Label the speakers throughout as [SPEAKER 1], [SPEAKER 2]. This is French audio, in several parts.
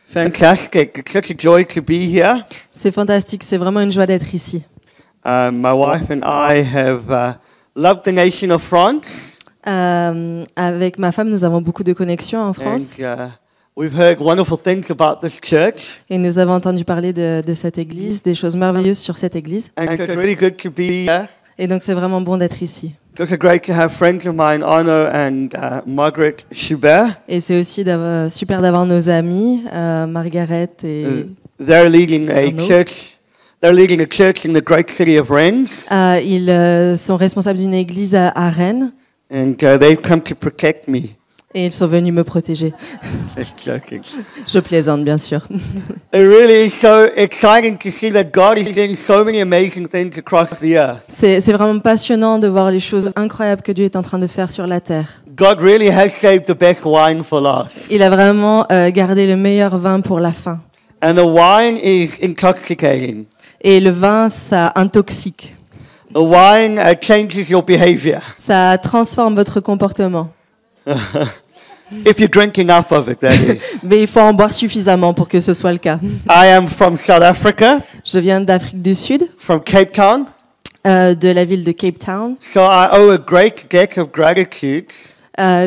[SPEAKER 1] Fantastic. It's such a joy to be here.
[SPEAKER 2] C'est fantastique, c'est vraiment une joie d'être ici.
[SPEAKER 1] My wife and I have loved the nation of France.
[SPEAKER 2] Avec ma femme, nous avons beaucoup de connexions en France.
[SPEAKER 1] And we've heard wonderful things about this church.
[SPEAKER 2] Et nous avons entendu parler de cette église, des choses merveilleuses sur cette église.
[SPEAKER 1] And it's really good to be here.
[SPEAKER 2] Et donc c'est vraiment bon d'être ici.
[SPEAKER 1] It's also great to have friends of mine, Arno and Margaret Schubert.
[SPEAKER 2] Et c'est aussi super d'avoir nos amis, Margaret et
[SPEAKER 1] They're leading a
[SPEAKER 2] Arno.
[SPEAKER 1] church. They're leading a church in the great city of Rennes.
[SPEAKER 2] Ils sont responsables d'une église à Rennes.
[SPEAKER 1] And they've come to protect me.
[SPEAKER 2] Et ils sont venus me protéger.
[SPEAKER 1] Just joking.
[SPEAKER 2] Je plaisante, bien sûr.
[SPEAKER 1] It really is so exciting to see that God is doing so many amazing things across the earth.
[SPEAKER 2] C'est vraiment passionnant de voir les choses incroyables que Dieu est en train de faire sur la terre.
[SPEAKER 1] God really has saved the best wine for last.
[SPEAKER 2] Il a vraiment gardé le meilleur vin pour la fin.
[SPEAKER 1] And the wine is intoxicating.
[SPEAKER 2] Et le vin, ça intoxique.
[SPEAKER 1] The wine changes your behavior.
[SPEAKER 2] Ça transforme votre comportement.
[SPEAKER 1] If you drink enough of it, that is.
[SPEAKER 2] Mais il faut en boire suffisamment pour que ce soit le cas.
[SPEAKER 1] I am from South Africa,
[SPEAKER 2] Je viens d'Afrique du Sud,
[SPEAKER 1] from Cape Town.
[SPEAKER 2] de la ville de Cape Town.
[SPEAKER 1] So I owe a great debt of gratitude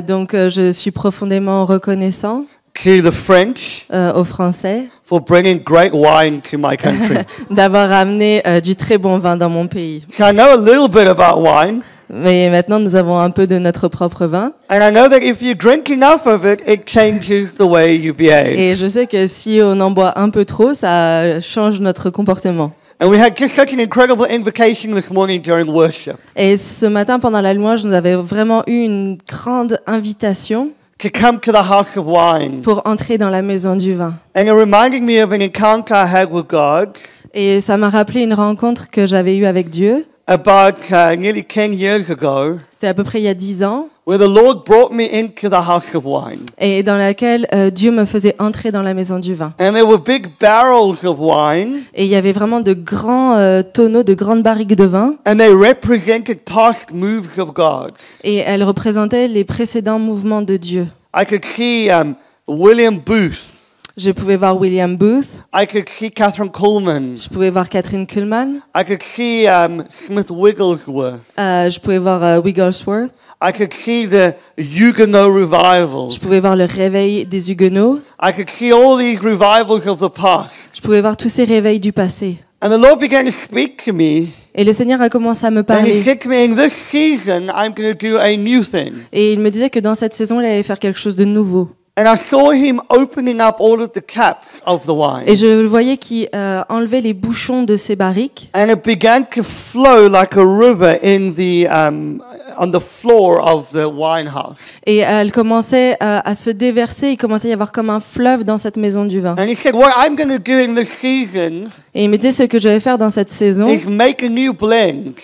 [SPEAKER 2] Donc je suis profondément reconnaissant
[SPEAKER 1] to the French
[SPEAKER 2] aux Français
[SPEAKER 1] for bringing great wine to my country.
[SPEAKER 2] d'avoir amené du très bon vin dans mon pays.
[SPEAKER 1] So I know a little bit about wine,
[SPEAKER 2] Mais maintenant, nous avons un peu de notre propre vin.
[SPEAKER 1] and I know that if you drink enough of it, it changes the way you behave.
[SPEAKER 2] Et je sais que si on en boit un peu trop, ça change notre comportement.
[SPEAKER 1] And we had just such an incredible invitation this morning during worship
[SPEAKER 2] Et ce matin, pendant la louange, nous avons vraiment eu une grande invitation
[SPEAKER 1] to come to the house of wine.
[SPEAKER 2] pour entrer dans la maison du vin.
[SPEAKER 1] And it reminded me of an encounter I had with God
[SPEAKER 2] Et ça m'a rappelé une rencontre que j'avais eue avec Dieu.
[SPEAKER 1] about nearly 10 years ago,
[SPEAKER 2] C'était à peu près il y a 10 ans.
[SPEAKER 1] where the Lord brought me into the house of wine.
[SPEAKER 2] Et dans laquelle Dieu me faisait entrer dans la maison du vin.
[SPEAKER 1] And there were big barrels of wine,
[SPEAKER 2] Et il y avait vraiment de grands tonneaux, de grandes barriques de vin.
[SPEAKER 1] and they represented past moves of God.
[SPEAKER 2] Et elles représentaient les précédents mouvements de Dieu.
[SPEAKER 1] I could see William Booth.
[SPEAKER 2] Je pouvais voir William Booth.
[SPEAKER 1] I could see Catherine Coleman.
[SPEAKER 2] Je pouvais voir Catherine Kuhlman.
[SPEAKER 1] I could see Smith Wigglesworth.
[SPEAKER 2] Je pouvais voir Wigglesworth.
[SPEAKER 1] I could see the Huguenot revivals.
[SPEAKER 2] Je pouvais voir le réveil des Huguenots.
[SPEAKER 1] I could see all these revivals of the past.
[SPEAKER 2] Je pouvais voir tous ces réveils du passé.
[SPEAKER 1] And the Lord began to speak to me.
[SPEAKER 2] Et le Seigneur a commencé à me
[SPEAKER 1] And He
[SPEAKER 2] parler.
[SPEAKER 1] said to me, in this season, I'm going to do a new thing.
[SPEAKER 2] Et il me disait que dans cette saison, il allait faire quelque chose de nouveau.
[SPEAKER 1] And I saw Him opening up all of the caps of the wine.
[SPEAKER 2] Et je voyais qu'il enlevait les bouchons de ces barriques.
[SPEAKER 1] And it began to flow like a river in the on the floor of the wine house.
[SPEAKER 2] Et elle commençait à se déverser. Il commençait à y avoir comme un fleuve dans cette maison du vin.
[SPEAKER 1] And He said, what I'm going to do in this season
[SPEAKER 2] Et il me disait ce que je vais faire dans cette saison,
[SPEAKER 1] is make a new blend.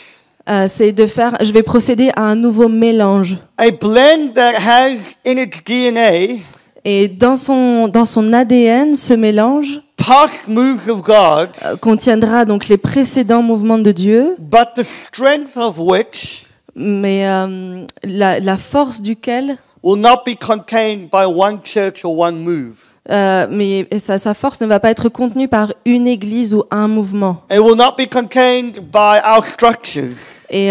[SPEAKER 2] c'est de faire. Je vais procéder à un nouveau mélange.
[SPEAKER 1] A blend that has in its DNA
[SPEAKER 2] Et dans son ADN, ce mélange
[SPEAKER 1] past moves of God,
[SPEAKER 2] contiendra donc les précédents mouvements de Dieu,
[SPEAKER 1] but the strength of which
[SPEAKER 2] mais la force duquel,
[SPEAKER 1] will not be contained by one church or one move.
[SPEAKER 2] mais sa force ne va pas être contenue par une église ou un mouvement.
[SPEAKER 1] It will not be contained by our structures,
[SPEAKER 2] Et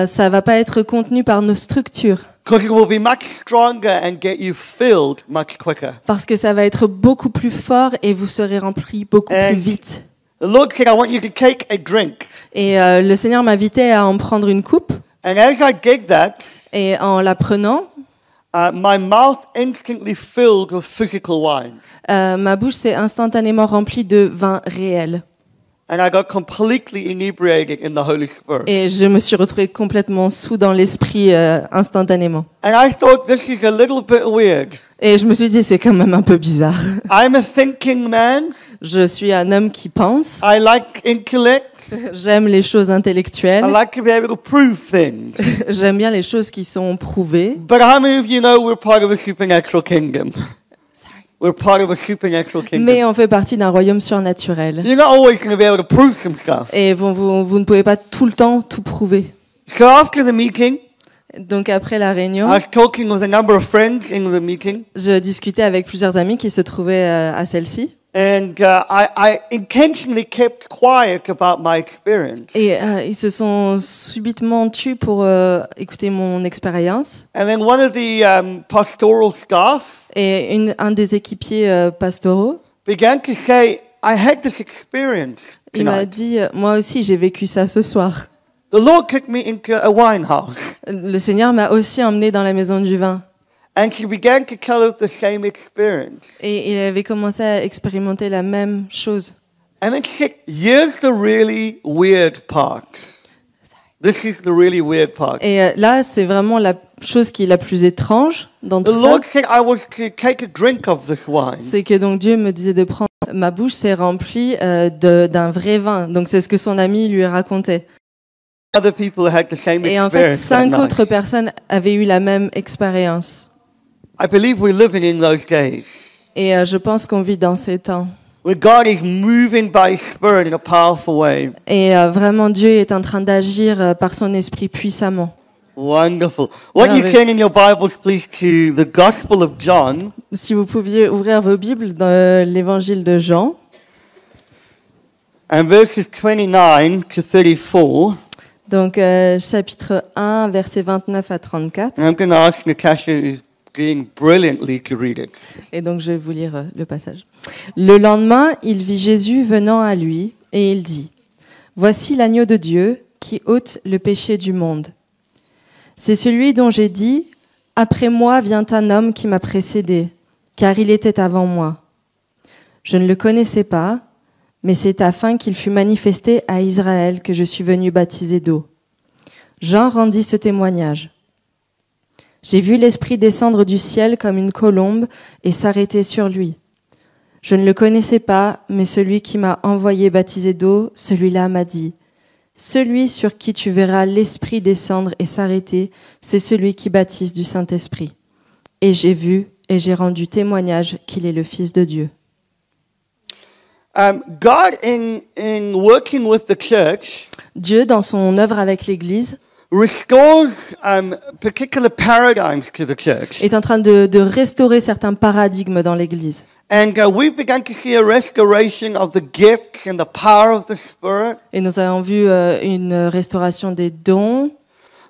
[SPEAKER 2] ça va pas être contenu par nos structures,
[SPEAKER 1] because it will be much stronger and get you filled much quicker.
[SPEAKER 2] parce que ça va être beaucoup plus fort et vous serez remplis beaucoup
[SPEAKER 1] And-
[SPEAKER 2] plus vite.
[SPEAKER 1] The Lord said, I want you to take a drink.
[SPEAKER 2] Et le Seigneur m'invitait à en prendre une coupe,
[SPEAKER 1] And as I did that,
[SPEAKER 2] et en la prenant,
[SPEAKER 1] my mouth instantly filled with physical wine.
[SPEAKER 2] ma bouche s'est instantanément remplie de vin réel.
[SPEAKER 1] And I got completely inebriated in the Holy Spirit.
[SPEAKER 2] Et je me suis retrouvée complètement sous dans l'esprit instantanément.
[SPEAKER 1] And I thought, this is a little bit weird.
[SPEAKER 2] Et je me suis dit, c'est quand même un peu bizarre.
[SPEAKER 1] I'm a thinking man.
[SPEAKER 2] Je suis un homme qui pense.
[SPEAKER 1] I like intellect.
[SPEAKER 2] J'aime les choses
[SPEAKER 1] I
[SPEAKER 2] intellectuelles.
[SPEAKER 1] like to be able to prove things.
[SPEAKER 2] J'aime bien les choses qui sont prouvées.
[SPEAKER 1] But how many of you know we're part of a supernatural kingdom? We're part of a supernatural kingdom.
[SPEAKER 2] Mais on fait partie d'un royaume surnaturel.
[SPEAKER 1] You're not always going to be able to prove some stuff.
[SPEAKER 2] Et vous ne pouvez pas tout le temps tout prouver.
[SPEAKER 1] So after the meeting,
[SPEAKER 2] Donc après la réunion,
[SPEAKER 1] I was talking with a number of friends in the meeting,
[SPEAKER 2] je discutais avec plusieurs amis qui se trouvaient à celle-ci.
[SPEAKER 1] and I intentionally kept quiet about my experience.
[SPEAKER 2] Et ils se sont subitement tus pour écouter mon expérience.
[SPEAKER 1] And then one of the pastoral staff
[SPEAKER 2] Et un des équipiers pastoraux,
[SPEAKER 1] began to say, I had this experience
[SPEAKER 2] il m'a
[SPEAKER 1] tonight.
[SPEAKER 2] dit, moi aussi j'ai vécu ça ce soir.
[SPEAKER 1] The Lord took me into a wine house,
[SPEAKER 2] Le Seigneur m'a aussi emmené dans la maison du vin.
[SPEAKER 1] and she began to tell us the same experience.
[SPEAKER 2] Et il avait commencé à expérimenter la même chose.
[SPEAKER 1] And then she said, here's the really weird part. This is the really weird part.
[SPEAKER 2] Et là, c'est vraiment la chose qui est la plus étrange dans
[SPEAKER 1] The
[SPEAKER 2] tout ça.
[SPEAKER 1] Lord said I was to take a drink of this wine.
[SPEAKER 2] C'est que donc Dieu me disait de prendre, ma bouche s'est remplie d'un vrai vin. Donc c'est ce que son ami lui racontait.
[SPEAKER 1] Other people had the same
[SPEAKER 2] Et en fait,
[SPEAKER 1] experience that
[SPEAKER 2] 5
[SPEAKER 1] night.
[SPEAKER 2] autres personnes avaient eu la même expérience.
[SPEAKER 1] I believe we're living in those days
[SPEAKER 2] Et je pense qu'on vit dans ces temps.
[SPEAKER 1] where God is moving by His Spirit in a powerful way.
[SPEAKER 2] Et vraiment, Dieu est en train d'agir par son esprit puissamment.
[SPEAKER 1] Wonderful. Why don't you
[SPEAKER 2] Love it.
[SPEAKER 1] turn in your Bibles, please, to the Gospel of John,
[SPEAKER 2] Si vous pouviez ouvrir vos Bibles dans l'évangile de Jean,
[SPEAKER 1] and verses 29 to 34.
[SPEAKER 2] donc chapitre 1, versets 29 à 34.
[SPEAKER 1] And I'm going to ask Natasha, who's doing brilliantly, to read it.
[SPEAKER 2] Et donc je vais vous lire le passage. Le lendemain, il vit Jésus venant à lui, et il dit, « Voici l'agneau de Dieu qui ôte le péché du monde. C'est celui dont j'ai dit, « Après moi vient un homme qui m'a précédé, car il était avant moi. Je ne le connaissais pas, mais c'est afin qu'il fût manifesté à Israël que je suis venu baptiser d'eau. » Jean rendit ce témoignage. J'ai vu l'Esprit descendre du ciel comme une colombe et s'arrêter sur lui. Je ne le connaissais pas, mais celui qui m'a envoyé baptiser d'eau, celui-là m'a dit, « Celui sur qui tu verras l'Esprit descendre et s'arrêter, c'est celui qui baptise du Saint-Esprit. » Et j'ai vu et j'ai rendu témoignage qu'il est le Fils de Dieu.
[SPEAKER 1] God, in working with the church,
[SPEAKER 2] Dieu, dans son œuvre avec l'Église,
[SPEAKER 1] restores particular paradigms to the church.
[SPEAKER 2] est en train de restaurer certains paradigmes dans l'Église.
[SPEAKER 1] And we've begun to see a restoration of the gifts and the power of the Spirit.
[SPEAKER 2] Et nous avons vu une restauration des dons.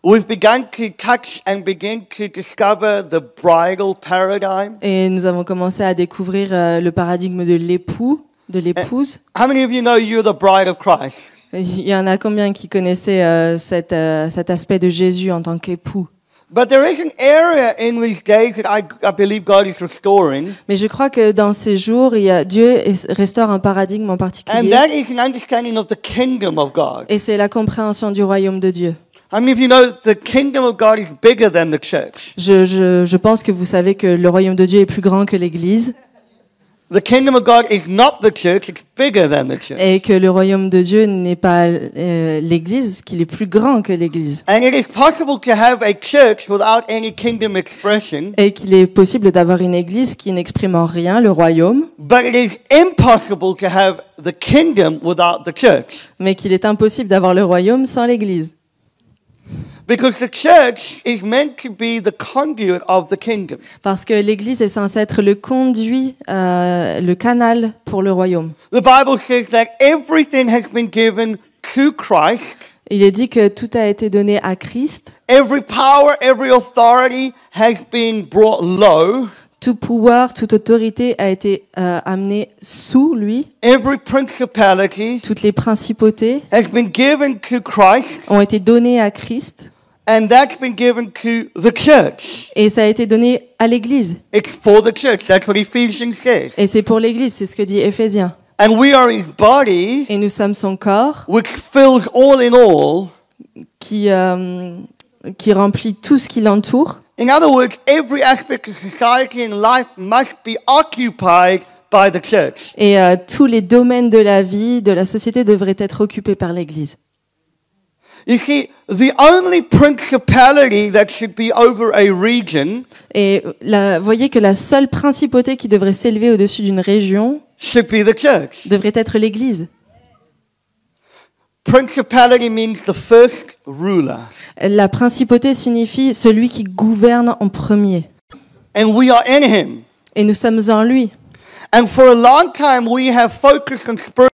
[SPEAKER 1] We've begun to touch and begin to discover the bridal paradigm.
[SPEAKER 2] Et nous avons commencé à découvrir le paradigme de l'époux, de l'épouse.
[SPEAKER 1] How many of you know you're the bride of Christ?
[SPEAKER 2] Il y en a combien qui connaissaient cet aspect de Jésus en tant qu'époux?
[SPEAKER 1] But there is an area in these days that I believe God is restoring,
[SPEAKER 2] Mais je crois que dans ces jours, Dieu restaure un paradigme en
[SPEAKER 1] and
[SPEAKER 2] particulier.
[SPEAKER 1] that is an understanding of the kingdom of God.
[SPEAKER 2] Et c'est la compréhension du royaume de Dieu.
[SPEAKER 1] How many of you know the kingdom of God is bigger than the church?
[SPEAKER 2] Je pense que vous savez que le royaume de Dieu est plus grand que l'Église
[SPEAKER 1] The kingdom of God is not the church, it's bigger than the church.
[SPEAKER 2] et que le royaume de Dieu n'est pas l'Église, qu'il est plus grand que l'Église.
[SPEAKER 1] And it is possible to have a church without any kingdom expression,
[SPEAKER 2] Et qu'il est possible d'avoir une Église qui n'exprime en rien le royaume,
[SPEAKER 1] but it is impossible to have the kingdom without the church.
[SPEAKER 2] mais qu'il est impossible d'avoir le royaume sans l'Église.
[SPEAKER 1] Because the church is meant to be the conduit of the kingdom.
[SPEAKER 2] Parce que l'Église est censée être le conduit, le canal pour le royaume.
[SPEAKER 1] The Bible says that everything has been given to Christ.
[SPEAKER 2] Il est dit que tout a été donné à Christ.
[SPEAKER 1] Every power, every authority has been brought low.
[SPEAKER 2] Tout pouvoir, toute autorité a été amené sous lui.
[SPEAKER 1] Every principality
[SPEAKER 2] Toutes les principautés
[SPEAKER 1] has been given to Christ,
[SPEAKER 2] ont été données à Christ.
[SPEAKER 1] and that's been given to the church.
[SPEAKER 2] Et ça a été donné à l'Église.
[SPEAKER 1] It's for the church. That's what Ephesians says.
[SPEAKER 2] Et c'est pour l'Église, c'est ce que dit Éphésiens.
[SPEAKER 1] And we are his body,
[SPEAKER 2] Et nous sommes son corps
[SPEAKER 1] which fills all in all.
[SPEAKER 2] qui remplit tout ce qui l'entoure.
[SPEAKER 1] In other words, every aspect of society and life must be occupied by the church.
[SPEAKER 2] Et tous les domaines de la vie, de la société devraient être occupés par l'Église.
[SPEAKER 1] You see, the only principality that should be over a region
[SPEAKER 2] Et voyez que la seule principauté qui devrait s'élever au-dessus d'une région
[SPEAKER 1] should be the church.
[SPEAKER 2] devrait être l'Église.
[SPEAKER 1] Principality means the first ruler.
[SPEAKER 2] La principauté signifie celui qui gouverne en premier.
[SPEAKER 1] And we are in him.
[SPEAKER 2] Et nous sommes en lui.
[SPEAKER 1] And for a long time we have focused on spiritual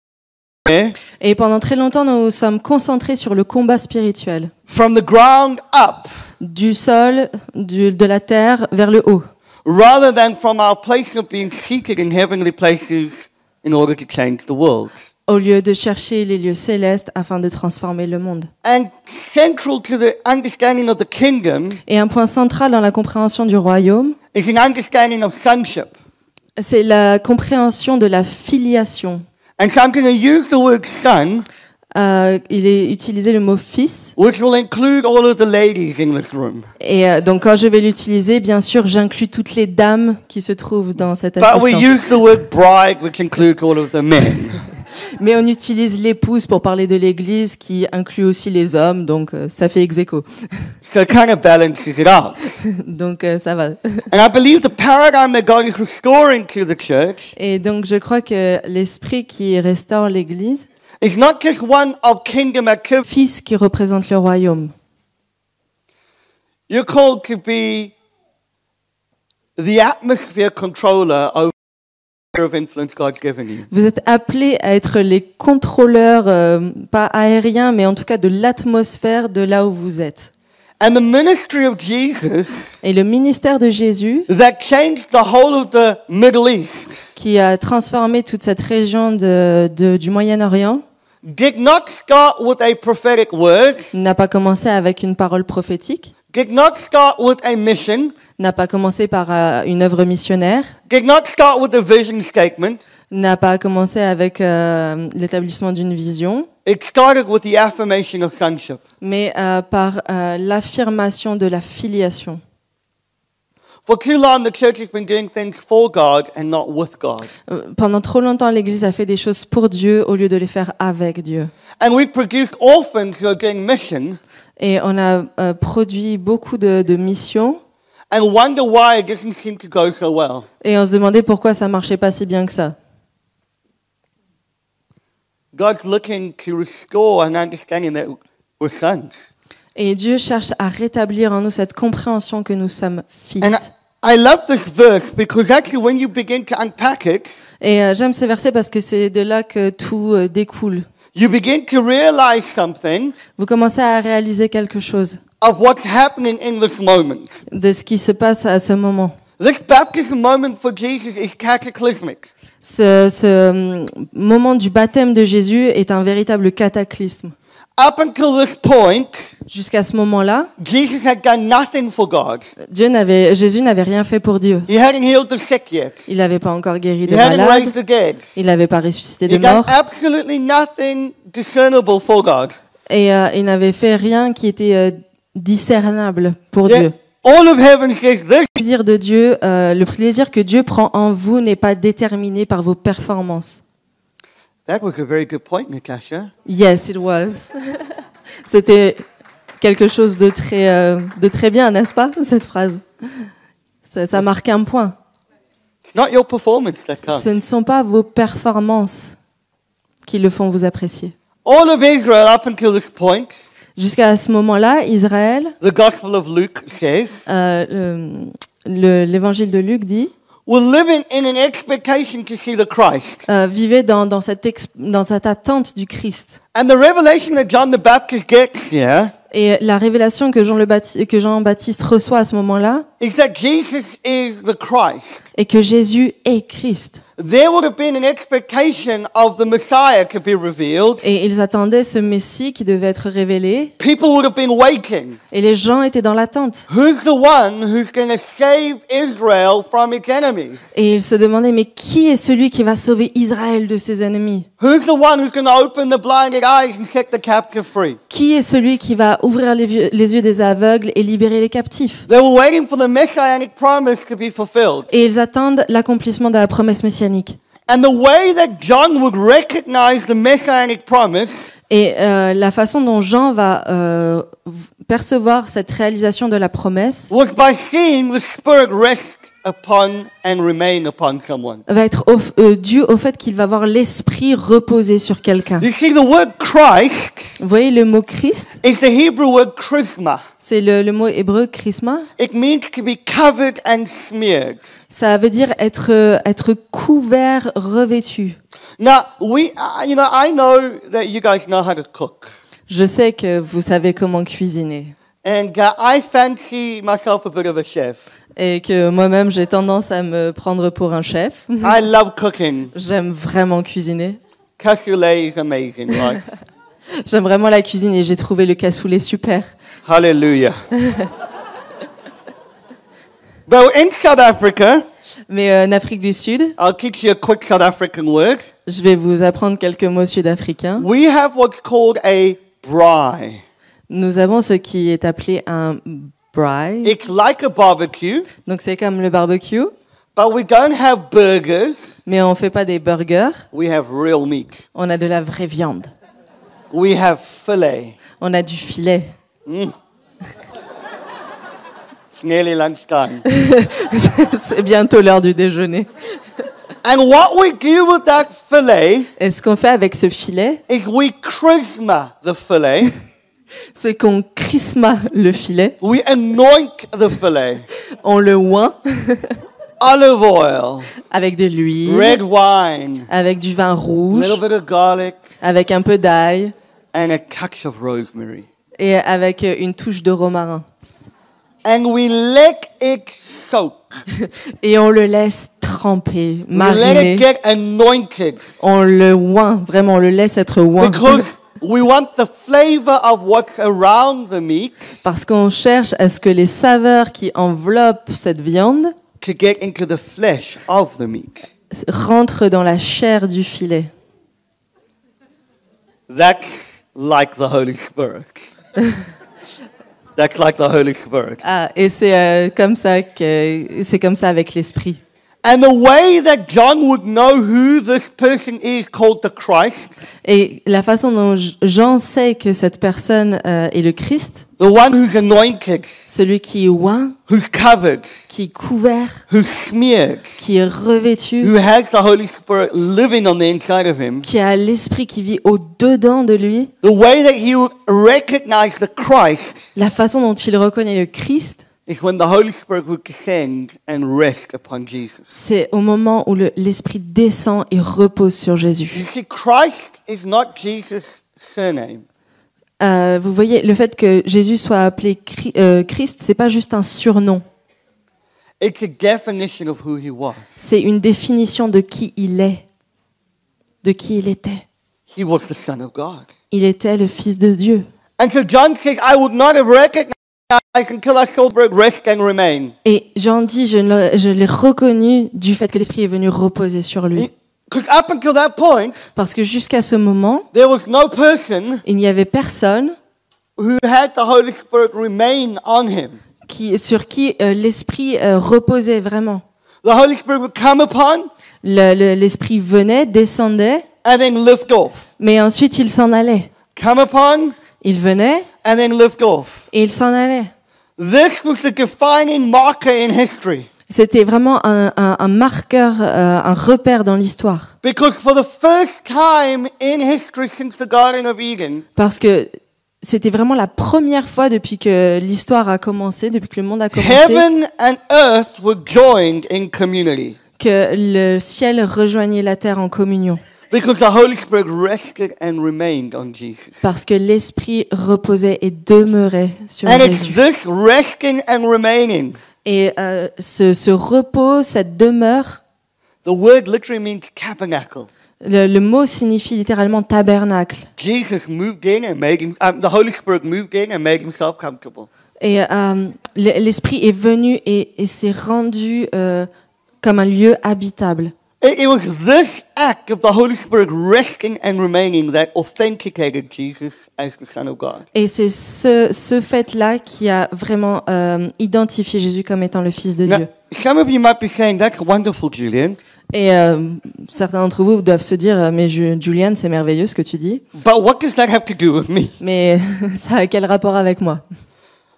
[SPEAKER 1] warfare
[SPEAKER 2] Et pendant très longtemps, nous sommes concentrés sur le combat spirituel.
[SPEAKER 1] from the ground up
[SPEAKER 2] Du sol, de la terre vers le haut.
[SPEAKER 1] rather than from our place of being seated in heavenly places in order to change the world.
[SPEAKER 2] Au lieu de chercher les lieux célestes afin de transformer le monde.
[SPEAKER 1] And central to the understanding of the kingdom
[SPEAKER 2] Et un point central dans la compréhension du royaume,
[SPEAKER 1] is an understanding of sonship.
[SPEAKER 2] c'est la compréhension de la filiation.
[SPEAKER 1] And so I'm going to use the word son,
[SPEAKER 2] Il est utilisé le mot fils.
[SPEAKER 1] which will include all of the ladies in this room.
[SPEAKER 2] Et donc quand je vais l'utiliser, bien sûr, j'inclus toutes les dames qui se trouvent dans cette
[SPEAKER 1] But we
[SPEAKER 2] assistance.
[SPEAKER 1] use the word bride, which includes all of the men.
[SPEAKER 2] Mais on utilise l'épouse pour parler de l'Église, qui inclut aussi les hommes, donc ça fait ex aequo.
[SPEAKER 1] So it kind of balances it out.
[SPEAKER 2] Donc ça va.
[SPEAKER 1] And I believe the paradigm that God is restoring to the church
[SPEAKER 2] Et donc je crois que l'esprit qui restaure l'Église,
[SPEAKER 1] is not just one of kingdom activity.
[SPEAKER 2] fils qui représente le royaume.
[SPEAKER 1] You're called to be the atmosphere controller over the sphere of influence God's given you.
[SPEAKER 2] Vous êtes appelés à être les contrôleurs, pas aériens, mais en tout cas de l'atmosphère de là où vous êtes.
[SPEAKER 1] And the ministry of Jesus
[SPEAKER 2] Et le ministère de Jésus,
[SPEAKER 1] that changed the whole of the Middle East
[SPEAKER 2] qui a transformé toute cette région du Moyen-Orient,
[SPEAKER 1] did not start with a prophetic word,
[SPEAKER 2] n'a pas commencé avec une parole prophétique,
[SPEAKER 1] did not start with a mission,
[SPEAKER 2] n'a pas commencé par une œuvre missionnaire,
[SPEAKER 1] did not start with a vision statement.
[SPEAKER 2] n'a pas commencé avec l'établissement d'une vision,
[SPEAKER 1] It started with the affirmation of sonship.
[SPEAKER 2] mais par l'affirmation de la filiation.
[SPEAKER 1] For too long, the church has been doing things for God and not with God.
[SPEAKER 2] Pendant trop longtemps, l'Église a fait des choses pour Dieu au lieu de les faire avec Dieu.
[SPEAKER 1] And we've produced orphans who are doing mission
[SPEAKER 2] Et on a produit beaucoup de missions
[SPEAKER 1] and wonder why it doesn't seem to go so well.
[SPEAKER 2] et on se demandait pourquoi ça marchait pas si bien que ça.
[SPEAKER 1] God's looking to restore an understanding that we're sons.
[SPEAKER 2] Et Dieu cherche à rétablir en nous cette compréhension que nous sommes fils.
[SPEAKER 1] And I love this verse because actually when you begin to unpack it,
[SPEAKER 2] Et j'aime ce verset parce que c'est de là que tout découle.
[SPEAKER 1] you begin to realize something
[SPEAKER 2] Vous commencez à réaliser quelque chose
[SPEAKER 1] of what's happening in this moment.
[SPEAKER 2] de ce qui se passe à ce moment.
[SPEAKER 1] This baptism moment for Jesus is cataclysmic.
[SPEAKER 2] Ce moment du baptême de Jésus est un véritable cataclysme.
[SPEAKER 1] Up until this point,
[SPEAKER 2] Jusqu'à ce moment-là,
[SPEAKER 1] Jesus had done nothing for God.
[SPEAKER 2] Jésus n'avait rien fait pour Dieu.
[SPEAKER 1] He hadn't healed the sick yet.
[SPEAKER 2] Il n'avait pas encore guéri
[SPEAKER 1] He
[SPEAKER 2] de
[SPEAKER 1] hadn't
[SPEAKER 2] malades.
[SPEAKER 1] raised the dead.
[SPEAKER 2] Il n'avait pas ressuscité de
[SPEAKER 1] He done
[SPEAKER 2] morts.
[SPEAKER 1] absolutely nothing discernible for God.
[SPEAKER 2] Et il n'avait fait rien qui était discernable pour Dieu.
[SPEAKER 1] Yet all of heaven says this.
[SPEAKER 2] Le plaisir de Dieu, le plaisir que Dieu prend en vous n'est pas déterminé par vos performances.
[SPEAKER 1] That was a very good point, Natasha.
[SPEAKER 2] Yes, it was. C'était quelque chose de très bien, n'est-ce pas, cette phrase? Ça marque un point.
[SPEAKER 1] It's not your performance that counts.
[SPEAKER 2] Ce ne sont pas vos performances qui le font vous apprécier.
[SPEAKER 1] All of Israel up until this point,
[SPEAKER 2] Jusqu'à ce moment-là, Israël,
[SPEAKER 1] the Gospel of Luke says,
[SPEAKER 2] l'évangile de Luc dit,
[SPEAKER 1] were living in an expectation to see the Christ.
[SPEAKER 2] vivait dans cette attente du Christ.
[SPEAKER 1] And the revelation that John the Baptist gets here
[SPEAKER 2] Et la révélation que Jean-Baptiste reçoit à ce moment-là
[SPEAKER 1] is that Jesus is the Christ.
[SPEAKER 2] est que Jésus est Christ.
[SPEAKER 1] There would have been an expectation of the Messiah to be revealed.
[SPEAKER 2] Et ils attendaient ce Messie qui devait être révélé.
[SPEAKER 1] People would have been waiting.
[SPEAKER 2] Et les gens étaient dans l'attente.
[SPEAKER 1] Who's the one who's going to save Israel from its enemies?
[SPEAKER 2] Et ils se demandaient, mais qui est celui qui va sauver Israël de ses ennemis?
[SPEAKER 1] Who's the one who's going to open the blinded eyes and set the captive free?
[SPEAKER 2] Qui est celui qui va ouvrir les yeux des aveugles et libérer les captifs?
[SPEAKER 1] They were waiting for the messianic promise to be fulfilled.
[SPEAKER 2] Et ils attendent l'accomplissement de la promesse messianique.
[SPEAKER 1] And the way that John would recognize the messianic promise
[SPEAKER 2] Et la façon dont Jean va percevoir cette réalisation de la promesse,
[SPEAKER 1] was by seeing the Spirit rest upon and remain upon someone.
[SPEAKER 2] va être dû au fait qu'il va voir l'esprit reposer sur quelqu'un.
[SPEAKER 1] You see, the word Christ
[SPEAKER 2] Vous voyez le mot Christ,
[SPEAKER 1] is the Hebrew word charisma.
[SPEAKER 2] c'est le mot hébreu chrisma.
[SPEAKER 1] It means to be covered and smeared.
[SPEAKER 2] Ça veut dire être couvert, revêtu.
[SPEAKER 1] Now, I know that you guys know how to cook.
[SPEAKER 2] Je sais que vous savez comment cuisiner
[SPEAKER 1] And I fancy myself a bit of a chef.
[SPEAKER 2] et que moi-même j'ai tendance à me prendre pour un chef.
[SPEAKER 1] I love cooking.
[SPEAKER 2] J'aime vraiment cuisiner.
[SPEAKER 1] Cassoulet is amazing, right?
[SPEAKER 2] J'aime vraiment la cuisine et j'ai trouvé le cassoulet super.
[SPEAKER 1] Hallelujah. But in South Africa,
[SPEAKER 2] Mais en Afrique du Sud,
[SPEAKER 1] I'll teach you a quick South African word.
[SPEAKER 2] je vais vous apprendre quelques mots sud-africains.
[SPEAKER 1] We have what's called a braai.
[SPEAKER 2] Nous avons ce qui est appelé un braai.
[SPEAKER 1] It's like a barbecue,
[SPEAKER 2] Donc c'est comme le barbecue,
[SPEAKER 1] but we don't have burgers.
[SPEAKER 2] mais on fait pas des burgers,
[SPEAKER 1] We have real meat.
[SPEAKER 2] on a de la vraie viande.
[SPEAKER 1] We have filet.
[SPEAKER 2] On a du filet.
[SPEAKER 1] It's nearly lunchtime.
[SPEAKER 2] C'est bientôt l'heure du déjeuner.
[SPEAKER 1] And what we do with that filet
[SPEAKER 2] Et ce qu'on fait avec ce filet,
[SPEAKER 1] is we chrisma the filet.
[SPEAKER 2] c'est qu'on chrisma le filet,
[SPEAKER 1] We anoint the filet.
[SPEAKER 2] on le oint
[SPEAKER 1] Olive oil,
[SPEAKER 2] avec de l'huile,
[SPEAKER 1] red wine,
[SPEAKER 2] avec du vin
[SPEAKER 1] a
[SPEAKER 2] rouge,
[SPEAKER 1] little bit of garlic,
[SPEAKER 2] avec un peu d'ail
[SPEAKER 1] and a touch of rosemary.
[SPEAKER 2] et avec une touche de romarin.
[SPEAKER 1] And we let it soak.
[SPEAKER 2] Et on le laisse tremper,
[SPEAKER 1] We let
[SPEAKER 2] mariner.
[SPEAKER 1] it get anointed.
[SPEAKER 2] On le oint, vraiment, on le laisse être oint.
[SPEAKER 1] Because we want the flavor of what's around the meat
[SPEAKER 2] Parce qu'on cherche à ce que les saveurs qui enveloppent cette viande
[SPEAKER 1] to get into the flesh of the meat.
[SPEAKER 2] rentrent dans la chair du filet.
[SPEAKER 1] That's like the Holy Spirit. That's like the Holy Spirit.
[SPEAKER 2] Ah, et c'est comme ça avec l'esprit.
[SPEAKER 1] And the way that John would know who this person is called the Christ,
[SPEAKER 2] Et la façon dont Jean sait que cette personne est le Christ,
[SPEAKER 1] the one who's anointed,
[SPEAKER 2] celui qui est oint,
[SPEAKER 1] who's covered,
[SPEAKER 2] qui est couvert,
[SPEAKER 1] who's smeared,
[SPEAKER 2] qui est revêtu,
[SPEAKER 1] who has the Holy Spirit living on the inside of him,
[SPEAKER 2] qui a l'esprit qui vit au-dedans de lui,
[SPEAKER 1] the way that he would recognize the Christ
[SPEAKER 2] la façon dont il reconnaît le Christ,
[SPEAKER 1] is when the Holy Spirit would descend and rest upon Jesus.
[SPEAKER 2] c'est au moment où l'esprit descend et repose sur Jésus.
[SPEAKER 1] You see, Christ is not Jesus' surname.
[SPEAKER 2] Vous voyez, le fait que Jésus soit appelé Christ, c'est pas juste un surnom,
[SPEAKER 1] It's a definition of who he was.
[SPEAKER 2] c'est une définition de qui il est, de qui il était.
[SPEAKER 1] He was the Son of God.
[SPEAKER 2] Il était le Fils de Dieu.
[SPEAKER 1] And so John says, I would not have recognized until I saw the Spirit rest and remain.
[SPEAKER 2] Et Jean dit, je l'ai reconnu du fait que l'Esprit est venu reposer sur lui.
[SPEAKER 1] Because up until that point,
[SPEAKER 2] Parce que jusqu'à ce moment,
[SPEAKER 1] there was no person
[SPEAKER 2] il n'y avait personne
[SPEAKER 1] who had the Holy Spirit remain on him.
[SPEAKER 2] sur qui l'Esprit reposait vraiment.
[SPEAKER 1] The Holy Spirit would come upon
[SPEAKER 2] L'Esprit venait, descendait,
[SPEAKER 1] and then lift off.
[SPEAKER 2] mais ensuite il s'en allait.
[SPEAKER 1] Come upon
[SPEAKER 2] Il venait
[SPEAKER 1] and then lift off.
[SPEAKER 2] et il s'en allait.
[SPEAKER 1] This was the defining marker in history.
[SPEAKER 2] C'était vraiment un marqueur, un repère dans l'histoire.
[SPEAKER 1] Because for the first time in history since the Garden of Eden,
[SPEAKER 2] Parce que c'était vraiment la première fois depuis que l'histoire a commencé, depuis que le monde a commencé,
[SPEAKER 1] heaven and earth were joined in community.
[SPEAKER 2] que le ciel rejoignait la terre en communion.
[SPEAKER 1] Because the Holy Spirit rested and remained on Jesus.
[SPEAKER 2] Parce que l'Esprit reposait et demeurait sur
[SPEAKER 1] And it's
[SPEAKER 2] Jésus.
[SPEAKER 1] this resting and remaining.
[SPEAKER 2] Et ce repos, cette demeure,
[SPEAKER 1] The word literally means tabernacle.
[SPEAKER 2] le mot signifie littéralement tabernacle.
[SPEAKER 1] Jesus moved in and made him, the Holy Spirit moved in and made himself comfortable.
[SPEAKER 2] Et l'Esprit est venu et s'est rendu comme un lieu habitable.
[SPEAKER 1] It was this act of the Holy Spirit resting and remaining that authenticated Jesus as the Son of God.
[SPEAKER 2] Et c'est ce fait-là qui a vraiment identifié Jésus comme étant le Fils de
[SPEAKER 1] Now,
[SPEAKER 2] Dieu.
[SPEAKER 1] some of you might be saying, that's wonderful, Julian.
[SPEAKER 2] Et certains d'entre vous doivent se dire, mais Julian, c'est merveilleux ce que tu dis,
[SPEAKER 1] But what does that have to do with me?
[SPEAKER 2] mais ça a quel rapport avec moi?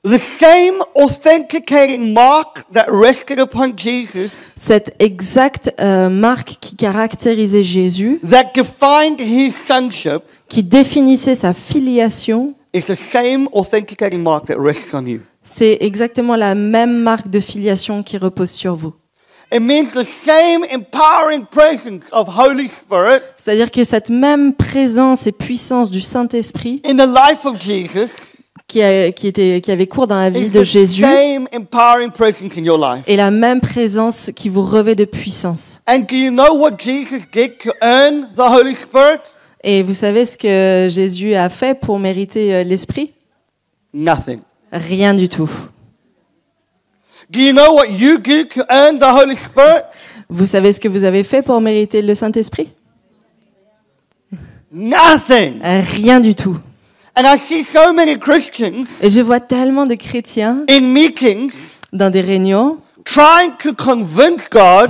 [SPEAKER 1] The same authenticating mark that rested upon Jesus,
[SPEAKER 2] Cette exacte marque qui caractérisait Jésus,
[SPEAKER 1] that defined his sonship,
[SPEAKER 2] qui définissait sa filiation,
[SPEAKER 1] is the same authenticating mark that rests on you.
[SPEAKER 2] c'est exactement la même marque de filiation qui repose sur vous.
[SPEAKER 1] It means the same empowering presence of Holy Spirit
[SPEAKER 2] C'est-à-dire que cette même présence et puissance du Saint-Esprit
[SPEAKER 1] in the life of Jesus
[SPEAKER 2] qui avait cours dans la vie
[SPEAKER 1] is
[SPEAKER 2] de
[SPEAKER 1] the
[SPEAKER 2] Jésus
[SPEAKER 1] same empowering presence in your life.
[SPEAKER 2] est la même présence qui vous revêt de puissance.
[SPEAKER 1] And do you know what Jesus did to earn the Holy Spirit?
[SPEAKER 2] Et vous savez ce que Jésus a fait pour mériter l'Esprit?
[SPEAKER 1] Nothing.
[SPEAKER 2] Rien du tout.
[SPEAKER 1] Do you know what you do to earn the Holy Spirit?
[SPEAKER 2] Vous savez ce que vous avez fait pour mériter le Saint-Esprit?
[SPEAKER 1] Nothing.
[SPEAKER 2] Rien du tout.
[SPEAKER 1] And I see so many Christians
[SPEAKER 2] Et je vois tellement de chrétiens
[SPEAKER 1] in meetings
[SPEAKER 2] dans des réunions
[SPEAKER 1] trying to convince God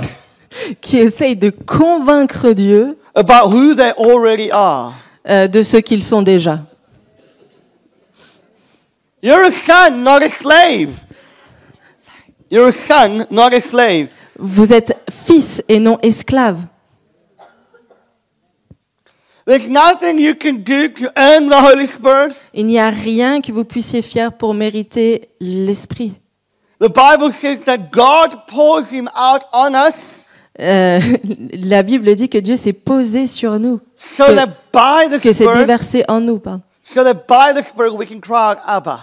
[SPEAKER 2] qui essayent de convaincre Dieu
[SPEAKER 1] about who they already are.
[SPEAKER 2] de ce qu'ils sont déjà.
[SPEAKER 1] You're a son, not a slave. You're a son, not a slave.
[SPEAKER 2] Vous êtes fils et non esclaves.
[SPEAKER 1] There's nothing you can do to earn the Holy Spirit.
[SPEAKER 2] Il n'y a rien que vous puissiez faire pour mériter l'Esprit.
[SPEAKER 1] The Bible says that God pours him out on us
[SPEAKER 2] La Bible dit que Dieu s'est posé sur nous,
[SPEAKER 1] so that by the
[SPEAKER 2] que c'est
[SPEAKER 1] Spirit,
[SPEAKER 2] déversé en nous, pardon.
[SPEAKER 1] so that by the Spirit we can cry out, Abba.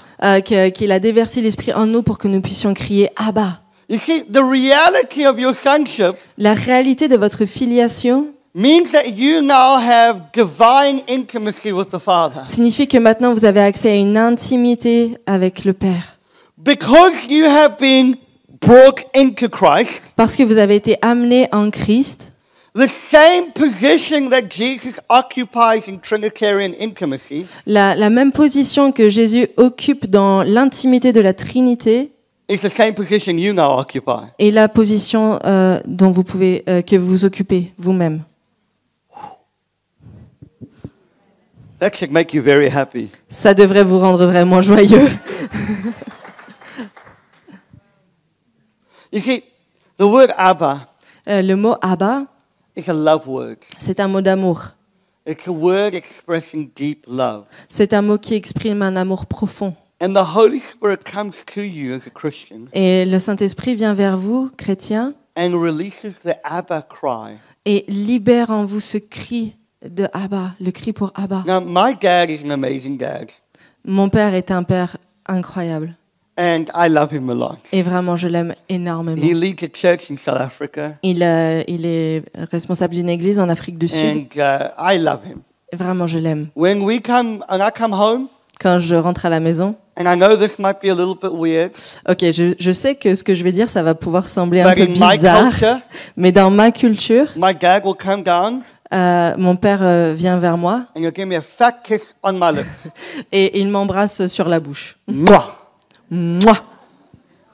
[SPEAKER 2] Qu'il a déversé l'Esprit en nous pour que nous puissions crier Abba.
[SPEAKER 1] You see, the reality of your sonship
[SPEAKER 2] La réalité de votre filiation
[SPEAKER 1] means that you now have divine intimacy with the Father.
[SPEAKER 2] signifie que maintenant vous avez accès à une intimité avec le Père.
[SPEAKER 1] Because you have been brought into Christ,
[SPEAKER 2] Parce que vous avez été amenés en Christ,
[SPEAKER 1] the same position that Jesus occupies in Trinitarian intimacy
[SPEAKER 2] la même position que Jésus occupe dans l'intimité de la Trinité
[SPEAKER 1] is the same position you now occupy.
[SPEAKER 2] est la position dont vous pouvez, que vous occupez vous-même.
[SPEAKER 1] That should make you very happy.
[SPEAKER 2] Ça devrait vous rendre vraiment joyeux.
[SPEAKER 1] You see, the word Abba
[SPEAKER 2] Le mot Abba,
[SPEAKER 1] is a love word.
[SPEAKER 2] c'est un mot d'amour.
[SPEAKER 1] It's a word expressing deep love.
[SPEAKER 2] C'est un mot qui exprime un amour profond.
[SPEAKER 1] And the Holy Spirit comes to you as a Christian
[SPEAKER 2] Et le Saint-Esprit vient vers vous, chrétiens,
[SPEAKER 1] and releases the Abba cry.
[SPEAKER 2] et libère en vous ce cri de Abba, le cri pour Abba.
[SPEAKER 1] Now, my dad is an amazing dad,
[SPEAKER 2] Mon père est un père incroyable.
[SPEAKER 1] and I love him a lot.
[SPEAKER 2] Et vraiment, je l'aime énormément.
[SPEAKER 1] He leads a church in South Africa,
[SPEAKER 2] Il est responsable d'une église en Afrique du Sud.
[SPEAKER 1] and I love him.
[SPEAKER 2] Vraiment, je l'aime.
[SPEAKER 1] When I come home,
[SPEAKER 2] Quand je rentre à la maison,
[SPEAKER 1] and I know this might be a little bit weird,
[SPEAKER 2] ok, je sais que ce que je vais dire, ça va pouvoir sembler un
[SPEAKER 1] but
[SPEAKER 2] peu
[SPEAKER 1] in my
[SPEAKER 2] bizarre,
[SPEAKER 1] culture,
[SPEAKER 2] mais dans ma culture,
[SPEAKER 1] my dad will come down
[SPEAKER 2] mon père vient vers moi
[SPEAKER 1] and he'll give me a fat kiss on my lips.
[SPEAKER 2] et il m'embrasse sur la bouche.
[SPEAKER 1] Mwah.
[SPEAKER 2] Moi.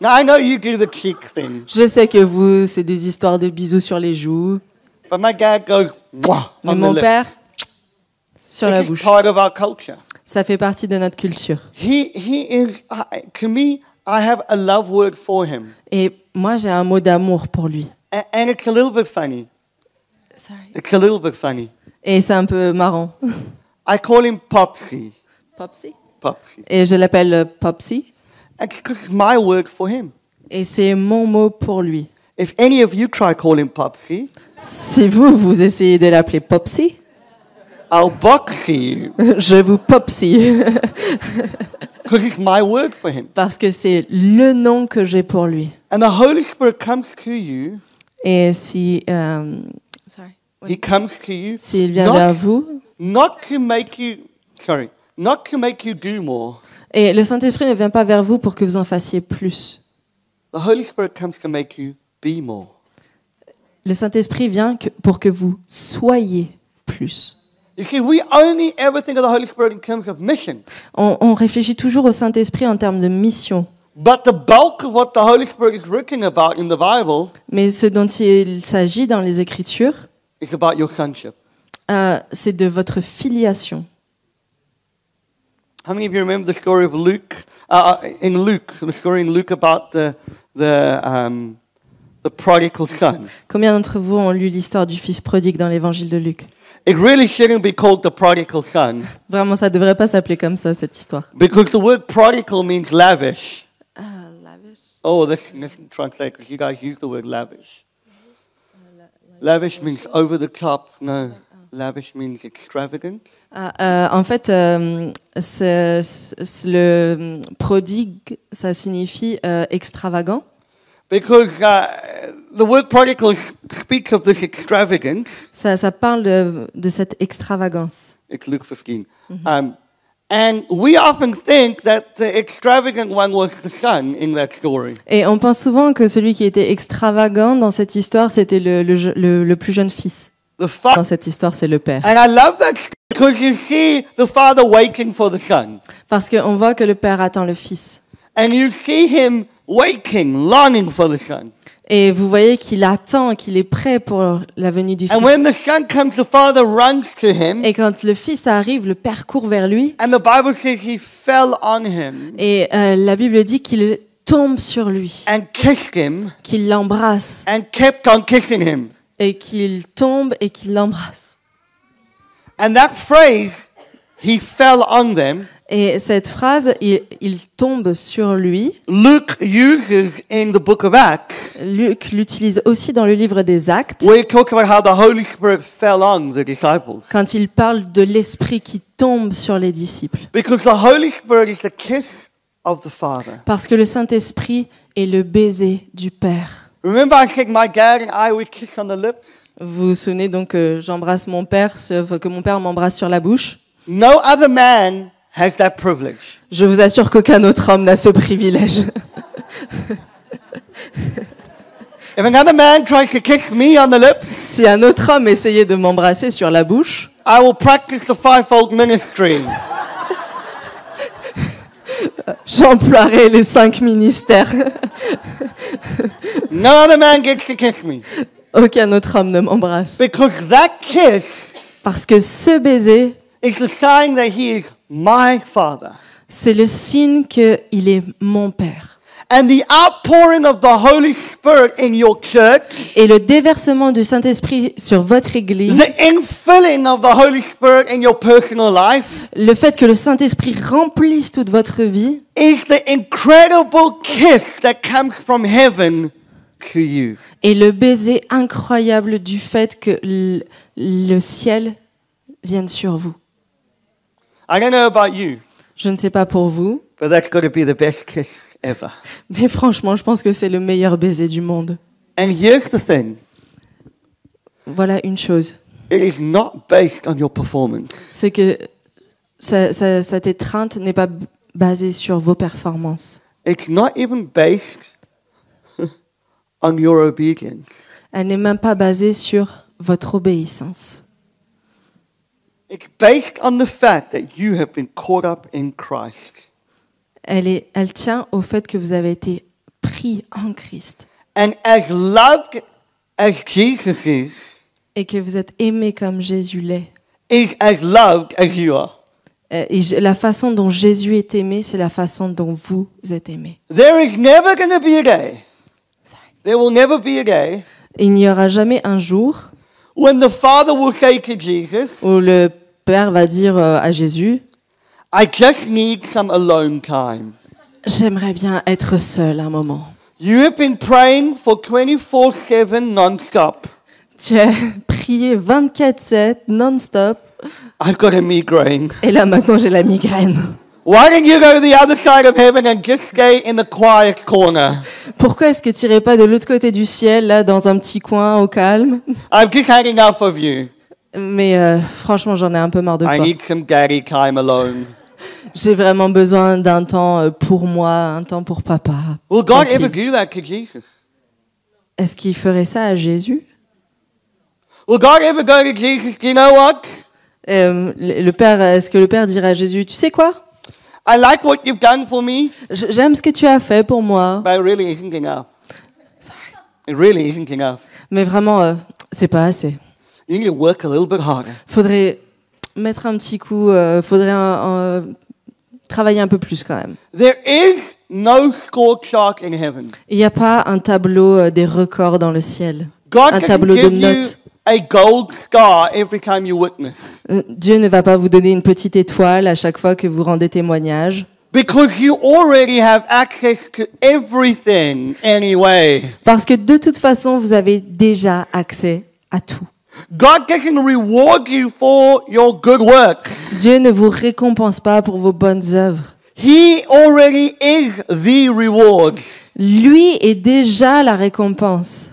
[SPEAKER 1] Now, I know you do the cheek thing,
[SPEAKER 2] Je sais que vous, c'est des histoires de bisous sur les joues,
[SPEAKER 1] but my dad goes, mwah,
[SPEAKER 2] mais
[SPEAKER 1] on the
[SPEAKER 2] mon
[SPEAKER 1] lips.
[SPEAKER 2] père, sur la
[SPEAKER 1] It's just
[SPEAKER 2] bouche.
[SPEAKER 1] part of our culture.
[SPEAKER 2] Ça fait partie de notre culture.
[SPEAKER 1] He is, to me, I have a love word for him.
[SPEAKER 2] Et moi, j'ai un mot d'amour pour lui.
[SPEAKER 1] And it's a little bit funny. It's a little bit funny.
[SPEAKER 2] Et c'est un peu marrant.
[SPEAKER 1] I call him Popsy.
[SPEAKER 2] Popsy.
[SPEAKER 1] Popsy.
[SPEAKER 2] Et je l'appelle Popsy.
[SPEAKER 1] It's because it's my word for him.
[SPEAKER 2] Et c'est mon mot pour lui.
[SPEAKER 1] If any of you try calling Popsy,
[SPEAKER 2] Si vous essayez de l'appeler Popsy,
[SPEAKER 1] I'll box you
[SPEAKER 2] je vous Popsy.
[SPEAKER 1] because it's my word for him.
[SPEAKER 2] Parce que c'est le nom que j'ai pour lui.
[SPEAKER 1] And the Holy Spirit comes to you.
[SPEAKER 2] Et si,
[SPEAKER 1] He comes to you
[SPEAKER 2] s'il vient
[SPEAKER 1] Not-
[SPEAKER 2] vers vous,
[SPEAKER 1] not to make you do more.
[SPEAKER 2] et le Saint-Esprit ne vient pas vers vous pour que vous en fassiez plus.
[SPEAKER 1] The Holy Spirit comes to make you be more.
[SPEAKER 2] Le Saint-Esprit vient pour que vous soyez plus.
[SPEAKER 1] You see, we only ever think of the Holy Spirit in terms of mission.
[SPEAKER 2] On réfléchit toujours au Saint-Esprit en termes de mission.
[SPEAKER 1] But the bulk of what the Holy Spirit is written about in the Bible
[SPEAKER 2] Mais ce dont il s'agit dans les Écritures,
[SPEAKER 1] is about your sonship.
[SPEAKER 2] c'est de votre filiation.
[SPEAKER 1] How many of you remember the story of Luke? In Luke, the story in Luke about the prodigal son.
[SPEAKER 2] Combien d'entre vous ont lu l'histoire du fils prodigue dans l'évangile de Luc?
[SPEAKER 1] It really shouldn't be called the prodigal son
[SPEAKER 2] Vraiment, ça devrait pas s'appeler comme ça, cette histoire.
[SPEAKER 1] because the word prodigal means lavish.
[SPEAKER 2] Lavish.
[SPEAKER 1] Oh, let's translate because you guys use the word lavish. Lavish means over the top. No, lavish means extravagant.
[SPEAKER 2] En fait, le prodigue, ça signifie extravagant.
[SPEAKER 1] Because the word prodigal speaks of this extravagance.
[SPEAKER 2] Ça parle de cette extravagance.
[SPEAKER 1] It's Luke 15. And we often think that the extravagant one was the son in that story.
[SPEAKER 2] Et on pense souvent que celui qui était extravagant dans cette histoire, c'était le plus jeune fils.
[SPEAKER 1] The fa-
[SPEAKER 2] Dans cette histoire, c'est le père.
[SPEAKER 1] and I love that because you see the father waiting for the son.
[SPEAKER 2] Parce qu'on voit que le père attend le fils.
[SPEAKER 1] And you see him waiting, longing for the son.
[SPEAKER 2] Et vous voyez qu'il attend, qu'il est prêt pour la venue du
[SPEAKER 1] And when
[SPEAKER 2] fils.
[SPEAKER 1] the son comes, the father runs to him.
[SPEAKER 2] Et quand le fils arrive, le père court vers lui.
[SPEAKER 1] And the Bible says he fell on him
[SPEAKER 2] Et la Bible dit qu'il tombe sur lui,
[SPEAKER 1] and kissed him
[SPEAKER 2] qu'il l'embrasse.
[SPEAKER 1] and kept on kissing him.
[SPEAKER 2] Et qu'il tombe et qu'il l'embrasse.
[SPEAKER 1] And that phrase, he fell on them,
[SPEAKER 2] Et cette phrase, il tombe sur lui.
[SPEAKER 1] Luke uses in the book of Acts,
[SPEAKER 2] Luc l'utilise aussi dans le livre des Actes,
[SPEAKER 1] where he talks about how the Holy Spirit fell on the disciples.
[SPEAKER 2] quand il parle de l'Esprit qui tombe sur les disciples.
[SPEAKER 1] Because the Holy Spirit is the kiss of the Father.
[SPEAKER 2] Parce que le Saint-Esprit est le baiser du Père.
[SPEAKER 1] Remember I said my dad and I would kiss on the lips?
[SPEAKER 2] Vous vous souvenez donc que j'embrasse mon père, que mon père m'embrasse sur la bouche?
[SPEAKER 1] No other man has that privilege.
[SPEAKER 2] Je vous assure qu'aucun autre homme n'a ce privilège.
[SPEAKER 1] If another man tries to kiss me on the lips,
[SPEAKER 2] Si un autre homme essayait de m'embrasser sur la bouche,
[SPEAKER 1] I will practice the fivefold ministry.
[SPEAKER 2] j'emploierais les 5 ministères.
[SPEAKER 1] No other man gets to kiss me.
[SPEAKER 2] Aucun autre homme ne m'embrasse.
[SPEAKER 1] Because that kiss
[SPEAKER 2] Parce que ce baiser,
[SPEAKER 1] is the sign that he is my Father.
[SPEAKER 2] c'est le signe qu'il est mon Père.
[SPEAKER 1] And the outpouring of the Holy Spirit in your church,
[SPEAKER 2] Et le déversement du Saint-Esprit sur votre Église,
[SPEAKER 1] the infilling of the Holy Spirit in your personal life,
[SPEAKER 2] le fait que le Saint-Esprit remplisse toute votre vie,
[SPEAKER 1] is the incredible kiss that comes from heaven to you.
[SPEAKER 2] est le baiser incroyable du fait que le ciel vienne sur vous.
[SPEAKER 1] I don't know about you,
[SPEAKER 2] Je ne sais pas pour vous,
[SPEAKER 1] but that's got to be the best kiss ever.
[SPEAKER 2] mais franchement, je pense que c'est le meilleur baiser du monde.
[SPEAKER 1] And here's the thing,
[SPEAKER 2] Voilà une chose,
[SPEAKER 1] it is not based on your performance.
[SPEAKER 2] c'est que cette étreinte n'est pas basée sur vos performances.
[SPEAKER 1] It's not even based on your obedience.
[SPEAKER 2] Elle n'est même pas basée sur votre obéissance.
[SPEAKER 1] It's based on the fact that you have been caught up in Christ.
[SPEAKER 2] Elle tient au fait que vous avez été pris en Christ
[SPEAKER 1] And as loved as Jesus
[SPEAKER 2] et que vous êtes aimé comme Jésus l'est.
[SPEAKER 1] is as loved as you are.
[SPEAKER 2] Et la façon dont Jésus est aimé, c'est la façon dont vous êtes aimé.
[SPEAKER 1] There is never going to be a day, there will never be a day
[SPEAKER 2] Il n'y aura jamais un jour
[SPEAKER 1] when the Father will say to Jesus,
[SPEAKER 2] où le Père va dire à Jésus,
[SPEAKER 1] I just need some alone time.
[SPEAKER 2] j'aimerais bien être seul un moment.
[SPEAKER 1] You have been praying for 24/7 non-stop.
[SPEAKER 2] Tu as prié 24/7, non-stop,
[SPEAKER 1] I've got a migraine.
[SPEAKER 2] et là maintenant j'ai la migraine.
[SPEAKER 1] Why don't you go to the other side of heaven and just stay in the quiet corner?
[SPEAKER 2] Pourquoi est-ce que tu n'irais pas de l'autre côté du ciel, là, dans un petit coin au calme?
[SPEAKER 1] I've just had enough of you.
[SPEAKER 2] Mais franchement, j'en ai un peu marre de
[SPEAKER 1] I
[SPEAKER 2] toi.
[SPEAKER 1] need some daddy time alone.
[SPEAKER 2] J'ai vraiment besoin d'un temps pour moi, un temps pour papa.
[SPEAKER 1] Will God
[SPEAKER 2] Tranquille.
[SPEAKER 1] ever do that to Jesus?
[SPEAKER 2] Est-ce qu'il ferait ça à Jésus?
[SPEAKER 1] Will God ever go to Jesus? Do you know what?
[SPEAKER 2] Le Père, est-ce que le Père dirait à Jésus, tu sais quoi?
[SPEAKER 1] I like what you've done for me,
[SPEAKER 2] J'aime ce que tu as fait pour moi.
[SPEAKER 1] but it really isn't enough. It really isn't enough.
[SPEAKER 2] Mais vraiment, c'est pas assez.
[SPEAKER 1] You need to work a little bit harder.
[SPEAKER 2] Faudrait mettre un petit coup, faudrait travailler un peu plus quand même.
[SPEAKER 1] There is no score chart in heaven.
[SPEAKER 2] Il n'y a pas un tableau des records dans le ciel,
[SPEAKER 1] God
[SPEAKER 2] un
[SPEAKER 1] doesn't
[SPEAKER 2] tableau de
[SPEAKER 1] give you
[SPEAKER 2] notes.
[SPEAKER 1] a gold star every time you witness.
[SPEAKER 2] Dieu ne va pas vous donner une petite étoile à chaque fois que vous rendez témoignage.
[SPEAKER 1] Because you already have access to everything anyway.
[SPEAKER 2] Parce que de toute façon, vous avez déjà accès à tout.
[SPEAKER 1] God doesn't reward you for your good work.
[SPEAKER 2] Dieu ne vous récompense pas pour vos bonnes œuvres.
[SPEAKER 1] He already is the reward.
[SPEAKER 2] Lui est déjà la récompense.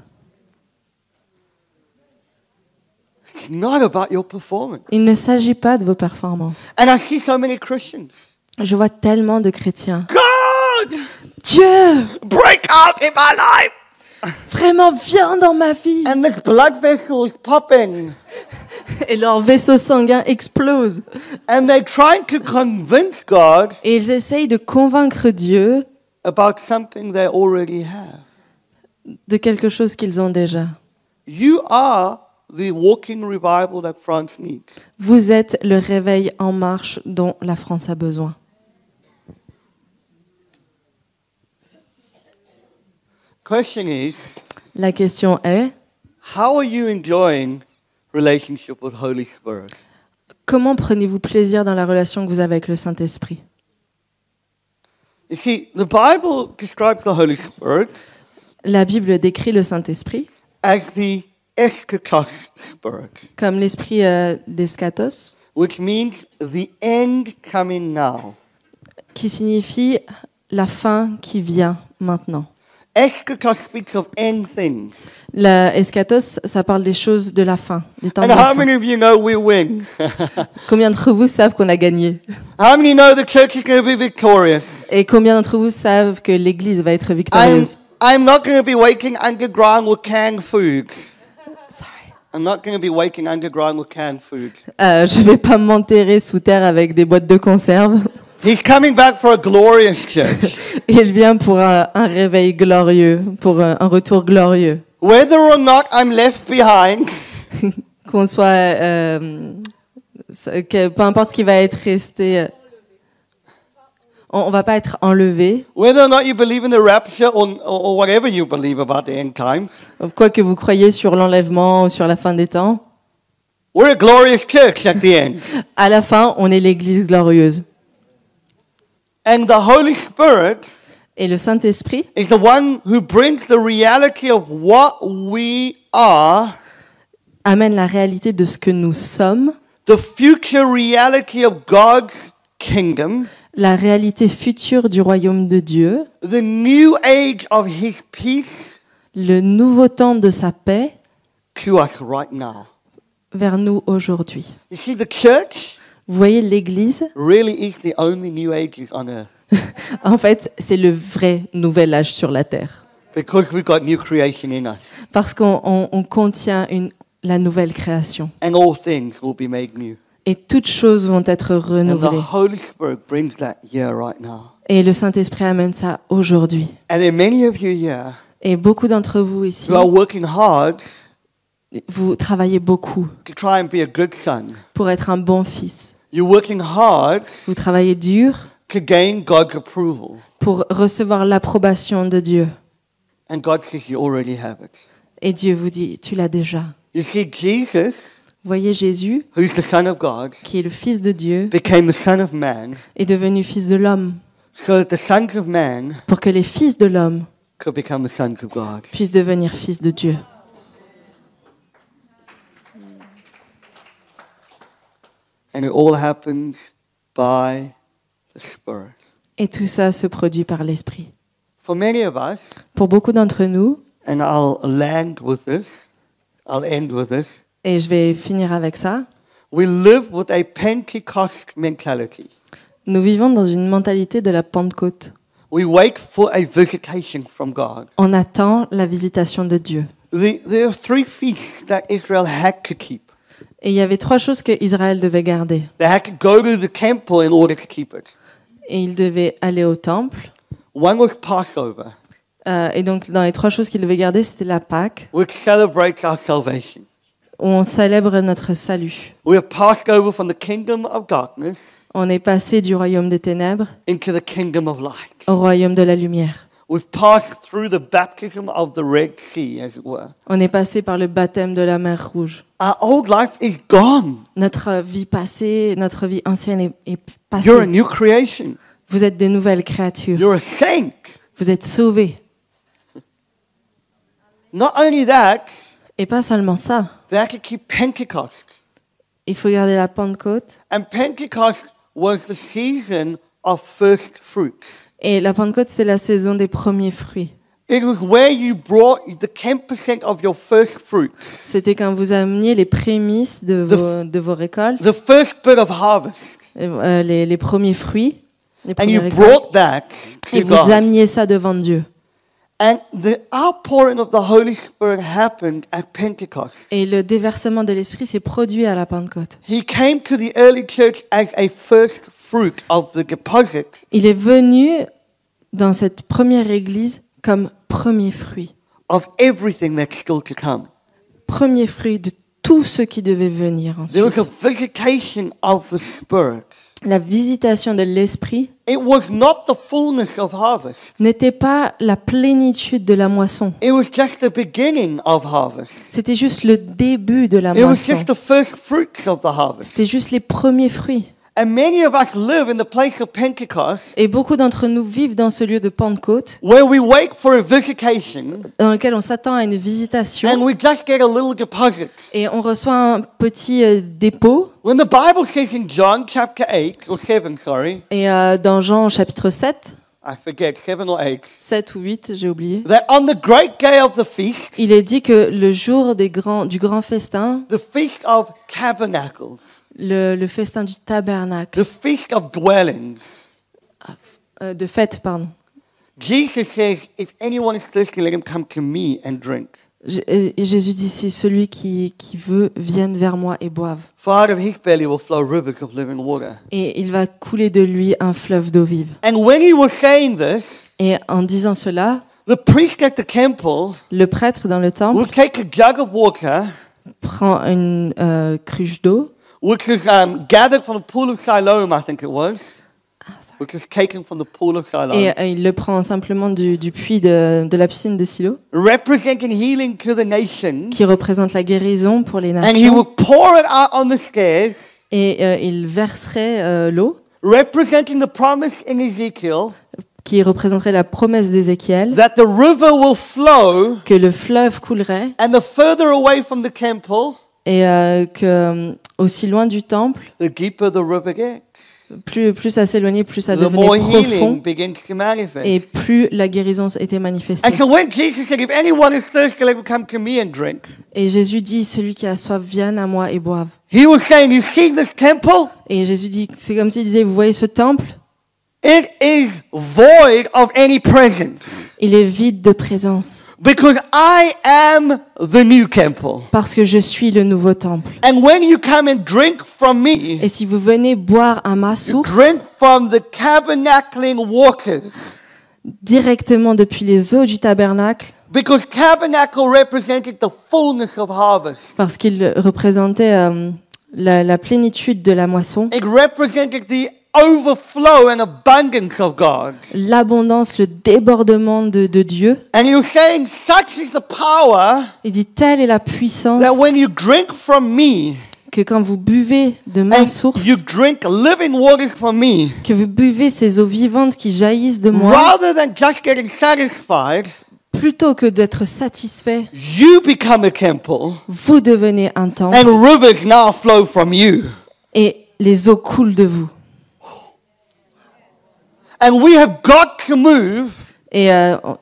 [SPEAKER 1] It's not about your performance.
[SPEAKER 2] Il ne s'agit pas de vos performances.
[SPEAKER 1] And I see so many Christians.
[SPEAKER 2] Je vois tellement de chrétiens.
[SPEAKER 1] God,
[SPEAKER 2] Dieu,
[SPEAKER 1] break out in my life.
[SPEAKER 2] vraiment viens dans ma vie.
[SPEAKER 1] And this blood vessel is popping.
[SPEAKER 2] Et leur vaisseau sanguin explose.
[SPEAKER 1] And they're trying to convince God
[SPEAKER 2] Et ils essayent de convaincre Dieu
[SPEAKER 1] about something they already have.
[SPEAKER 2] de quelque chose qu'ils ont déjà.
[SPEAKER 1] You are the walking revival that France needs.
[SPEAKER 2] Vous êtes le réveil en marche dont la France a besoin.
[SPEAKER 1] Question is,
[SPEAKER 2] La question est,
[SPEAKER 1] how are you enjoying relationship with Holy Spirit?
[SPEAKER 2] comment prenez-vous plaisir dans la relation que vous avez avec le Saint-Esprit?
[SPEAKER 1] You see, the Bible describes the Holy Spirit
[SPEAKER 2] La Bible décrit le Saint-Esprit
[SPEAKER 1] as the eschatos spirit,
[SPEAKER 2] comme l'esprit d'eschatos,
[SPEAKER 1] which means the end coming now.
[SPEAKER 2] qui signifie la fin qui vient maintenant.
[SPEAKER 1] Eschatos speaks of end things.
[SPEAKER 2] La eschatos, ça parle des choses de la fin, des temps de
[SPEAKER 1] And
[SPEAKER 2] la
[SPEAKER 1] how
[SPEAKER 2] fin.
[SPEAKER 1] many of you know we win?
[SPEAKER 2] Combien d'entre vous savent qu'on a gagné?
[SPEAKER 1] How many know the church is going to be victorious?
[SPEAKER 2] Et combien d'entre vous savent que l'Église va être victorieuse?
[SPEAKER 1] I'm not going to be waiting underground with canned food.
[SPEAKER 2] Sorry.
[SPEAKER 1] I'm not going to be waiting underground with canned food.
[SPEAKER 2] Je vais pas m'enterrer sous terre avec des boîtes de conserve.
[SPEAKER 1] He's coming back for a glorious church.
[SPEAKER 2] Il vient pour un réveil glorieux, pour un retour glorieux.
[SPEAKER 1] Whether or not I'm left behind,
[SPEAKER 2] Qu'on soit, peu importe ce qui va être resté, on va pas être enlevé.
[SPEAKER 1] whether or not you believe in the rapture or whatever you believe about the end times,
[SPEAKER 2] Quoi que vous croyiez sur l'enlèvement ou sur la fin des temps,
[SPEAKER 1] we're a glorious church at the end.
[SPEAKER 2] à la fin, on est l'Église glorieuse.
[SPEAKER 1] And the Holy Spirit
[SPEAKER 2] Et le Saint-Esprit
[SPEAKER 1] is the one who brings the reality of what we are,
[SPEAKER 2] amène la réalité de ce que nous sommes,
[SPEAKER 1] the future reality of God's kingdom,
[SPEAKER 2] la réalité future du royaume de Dieu,
[SPEAKER 1] the new age of His peace
[SPEAKER 2] le nouveau temps de sa paix
[SPEAKER 1] to us right now.
[SPEAKER 2] vers nous aujourd'hui.
[SPEAKER 1] You see, the church
[SPEAKER 2] Vous voyez, l'Église,
[SPEAKER 1] really is the only new ages on earth
[SPEAKER 2] en fait, c'est le vrai nouvel âge sur la terre.
[SPEAKER 1] because we've got new creation in us,
[SPEAKER 2] Parce qu'on contient la nouvelle création.
[SPEAKER 1] and all things will be made new.
[SPEAKER 2] Et toutes choses vont être
[SPEAKER 1] And the
[SPEAKER 2] renouvelées.
[SPEAKER 1] Holy Spirit brings that here right now.
[SPEAKER 2] Et le Saint-Esprit amène ça aujourd'hui.
[SPEAKER 1] And there are many of you here
[SPEAKER 2] Et beaucoup d'entre vous ici,
[SPEAKER 1] who are working hard
[SPEAKER 2] vous travaillez beaucoup
[SPEAKER 1] to try and be a good son.
[SPEAKER 2] pour être un bon fils.
[SPEAKER 1] You're working hard
[SPEAKER 2] Vous travaillez dur
[SPEAKER 1] to gain God's approval.
[SPEAKER 2] pour recevoir l'approbation de Dieu.
[SPEAKER 1] And God says you already have it.
[SPEAKER 2] Et Dieu vous dit, tu l'as déjà.
[SPEAKER 1] You see, Jesus,
[SPEAKER 2] Voyez, Jésus,
[SPEAKER 1] who's the Son of God,
[SPEAKER 2] qui est le Fils de Dieu,
[SPEAKER 1] became the Son of Man
[SPEAKER 2] est devenu Fils de l'homme,
[SPEAKER 1] so that the sons of man
[SPEAKER 2] pour que les fils de l'homme
[SPEAKER 1] could become the sons of God.
[SPEAKER 2] puissent devenir fils de Dieu.
[SPEAKER 1] And it all happens by the Spirit.
[SPEAKER 2] Et tout ça se produit par l'Esprit.
[SPEAKER 1] For many of us,
[SPEAKER 2] Pour beaucoup d'entre nous,
[SPEAKER 1] and I'll end with this,
[SPEAKER 2] et je vais finir avec ça,
[SPEAKER 1] we live with a Pentecost mentality.
[SPEAKER 2] nous vivons dans une mentalité de la Pentecôte.
[SPEAKER 1] We wait for a visitation from God.
[SPEAKER 2] On attend la visitation de Dieu.
[SPEAKER 1] There are 3 feasts that Israel had to keep.
[SPEAKER 2] Et il y avait 3 choses que Israël devait garder.
[SPEAKER 1] They had to go to the temple in order to keep it.
[SPEAKER 2] Et il devait aller au temple.
[SPEAKER 1] One was Passover,
[SPEAKER 2] Et donc, dans les 3 choses qu'il devait garder, c'était la Pâque,
[SPEAKER 1] which celebrates our salvation.
[SPEAKER 2] où on célèbre notre salut.
[SPEAKER 1] We are passed over from the kingdom of darkness
[SPEAKER 2] On est passé du royaume des ténèbres
[SPEAKER 1] into the kingdom of light.
[SPEAKER 2] au royaume de la lumière.
[SPEAKER 1] We've passed through the baptism of the Red Sea, as it were.
[SPEAKER 2] On est passé par le baptême de la mer Rouge.
[SPEAKER 1] Our old life is gone.
[SPEAKER 2] Notre vie passée, notre vie ancienne est
[SPEAKER 1] You're a
[SPEAKER 2] passée.
[SPEAKER 1] new creation.
[SPEAKER 2] Vous êtes des nouvelles créatures.
[SPEAKER 1] You're a saint.
[SPEAKER 2] Vous êtes sauvés.
[SPEAKER 1] Not only that,
[SPEAKER 2] Et pas seulement ça.
[SPEAKER 1] they had to keep Pentecost.
[SPEAKER 2] Il faut garder la Pentecôte.
[SPEAKER 1] And Pentecost was the season of first fruits.
[SPEAKER 2] Et la Pentecôte, c'est la saison des premiers fruits.
[SPEAKER 1] It was where you brought the 10% of your first fruits,
[SPEAKER 2] C'était quand vous ameniez les prémices de vos récoltes,
[SPEAKER 1] the first bit of harvest,
[SPEAKER 2] les premiers fruits, les
[SPEAKER 1] and
[SPEAKER 2] premières
[SPEAKER 1] you
[SPEAKER 2] récoltes,
[SPEAKER 1] brought that
[SPEAKER 2] et
[SPEAKER 1] to
[SPEAKER 2] vous
[SPEAKER 1] God.
[SPEAKER 2] ameniez ça devant Dieu.
[SPEAKER 1] And the outpouring of the Holy Spirit happened at Pentecost.
[SPEAKER 2] Et le déversement de l'Esprit s'est produit à la Pentecôte.
[SPEAKER 1] He came to the early church as a first fruit of the deposit
[SPEAKER 2] Il est venu dans cette première église comme premier fruit.
[SPEAKER 1] of everything that's still to come.
[SPEAKER 2] Premier fruit de tout ce qui devait venir
[SPEAKER 1] There was
[SPEAKER 2] ensuite.
[SPEAKER 1] a visitation of the Spirit.
[SPEAKER 2] La visitation de l'Esprit
[SPEAKER 1] It was not the fullness of harvest.
[SPEAKER 2] n'était pas la plénitude de la moisson.
[SPEAKER 1] It was just the beginning of harvest.
[SPEAKER 2] C'était juste le début de la
[SPEAKER 1] It was
[SPEAKER 2] moisson.
[SPEAKER 1] just the first fruits of the harvest.
[SPEAKER 2] C'était juste les premiers fruits.
[SPEAKER 1] And many of us live in the place of Pentecost
[SPEAKER 2] Et beaucoup d'entre nous vivent dans ce lieu de Pentecôte,
[SPEAKER 1] where we wait for a visitation
[SPEAKER 2] dans lequel on s'attend à une
[SPEAKER 1] and
[SPEAKER 2] visitation
[SPEAKER 1] we just get a little deposit.
[SPEAKER 2] et on reçoit un petit dépôt.
[SPEAKER 1] When the Bible says in John chapter 8 or 7, sorry,
[SPEAKER 2] Et dans Jean chapitre 7,
[SPEAKER 1] I forget, 7 or 8,
[SPEAKER 2] 7 ou 8, j'ai oublié,
[SPEAKER 1] that on the great day of the feast,
[SPEAKER 2] il est dit que le jour du grand festin,
[SPEAKER 1] the feast of tabernacles,
[SPEAKER 2] le festin du tabernacle,
[SPEAKER 1] the feast of dwellings,
[SPEAKER 2] de fête, pardon.
[SPEAKER 1] Jesus says, if anyone is thirsty, let him come to me and drink.
[SPEAKER 2] Jésus dit, si celui qui veut vienne vers moi et boive.
[SPEAKER 1] For out of his belly will flow rivers of living water.
[SPEAKER 2] Et il va couler de lui un fleuve d'eau vive.
[SPEAKER 1] And when he was saying this,
[SPEAKER 2] Et en disant cela,
[SPEAKER 1] the priest at the temple
[SPEAKER 2] le prêtre dans le temple
[SPEAKER 1] would take a jug of water,
[SPEAKER 2] prend une cruche d'eau,
[SPEAKER 1] which was gathered from the pool of Siloam, I think it was, which was taken from the pool of Siloam,
[SPEAKER 2] et il le prend simplement du puits de la piscine de Silo,
[SPEAKER 1] representing healing to the nations,
[SPEAKER 2] qui représente la guérison pour les
[SPEAKER 1] and he
[SPEAKER 2] nations,
[SPEAKER 1] would pour it out on the stairs,
[SPEAKER 2] et il verserait l'eau,
[SPEAKER 1] representing the promise in Ezekiel
[SPEAKER 2] qui représenterait la promesse d'Ézéchiel,
[SPEAKER 1] that the river will flow,
[SPEAKER 2] que le fleuve coulerait,
[SPEAKER 1] and the further away from the temple,
[SPEAKER 2] et que aussi loin du temple,
[SPEAKER 1] the deeper the river gets.
[SPEAKER 2] plus ça s'éloignait, plus ça
[SPEAKER 1] The more
[SPEAKER 2] devenait
[SPEAKER 1] healing
[SPEAKER 2] profond,
[SPEAKER 1] begins to manifest.
[SPEAKER 2] et plus la guérison était manifestée.
[SPEAKER 1] And so when Jesus said, if anyone is thirsty, let him come to me and drink,
[SPEAKER 2] Et Jésus dit, celui qui a soif, vienne à moi et boive.
[SPEAKER 1] he was saying, you see this temple?
[SPEAKER 2] Et Jésus dit, c'est comme s'il disait, vous voyez ce temple?
[SPEAKER 1] It is void of any presence.
[SPEAKER 2] Il est vide de présence.
[SPEAKER 1] Because I am the new temple.
[SPEAKER 2] Parce que je suis le nouveau temple.
[SPEAKER 1] And when you come and drink from me,
[SPEAKER 2] Et si vous venez boire à ma
[SPEAKER 1] you
[SPEAKER 2] source,
[SPEAKER 1] drink from the tabernacling waters.
[SPEAKER 2] directement depuis les eaux du tabernacle,
[SPEAKER 1] Because tabernacle represented the fullness of harvest.
[SPEAKER 2] parce qu'il représentait la plénitude de la moisson,
[SPEAKER 1] It represented the overflow and abundance of God.
[SPEAKER 2] l'abondance, le débordement de Dieu.
[SPEAKER 1] And he was saying, such is the power
[SPEAKER 2] Il dit, telle est la puissance
[SPEAKER 1] that when you drink from me,
[SPEAKER 2] que quand vous buvez de ma
[SPEAKER 1] and
[SPEAKER 2] source,
[SPEAKER 1] you drink living waters from me,
[SPEAKER 2] que vous buvez ces eaux vivantes qui jaillissent de moi,
[SPEAKER 1] rather than just getting satisfied,
[SPEAKER 2] plutôt que d'être satisfait,
[SPEAKER 1] you become a temple,
[SPEAKER 2] vous devenez un temple
[SPEAKER 1] and rivers now flow from you.
[SPEAKER 2] et les eaux coulent de vous.
[SPEAKER 1] And we have got to move
[SPEAKER 2] Et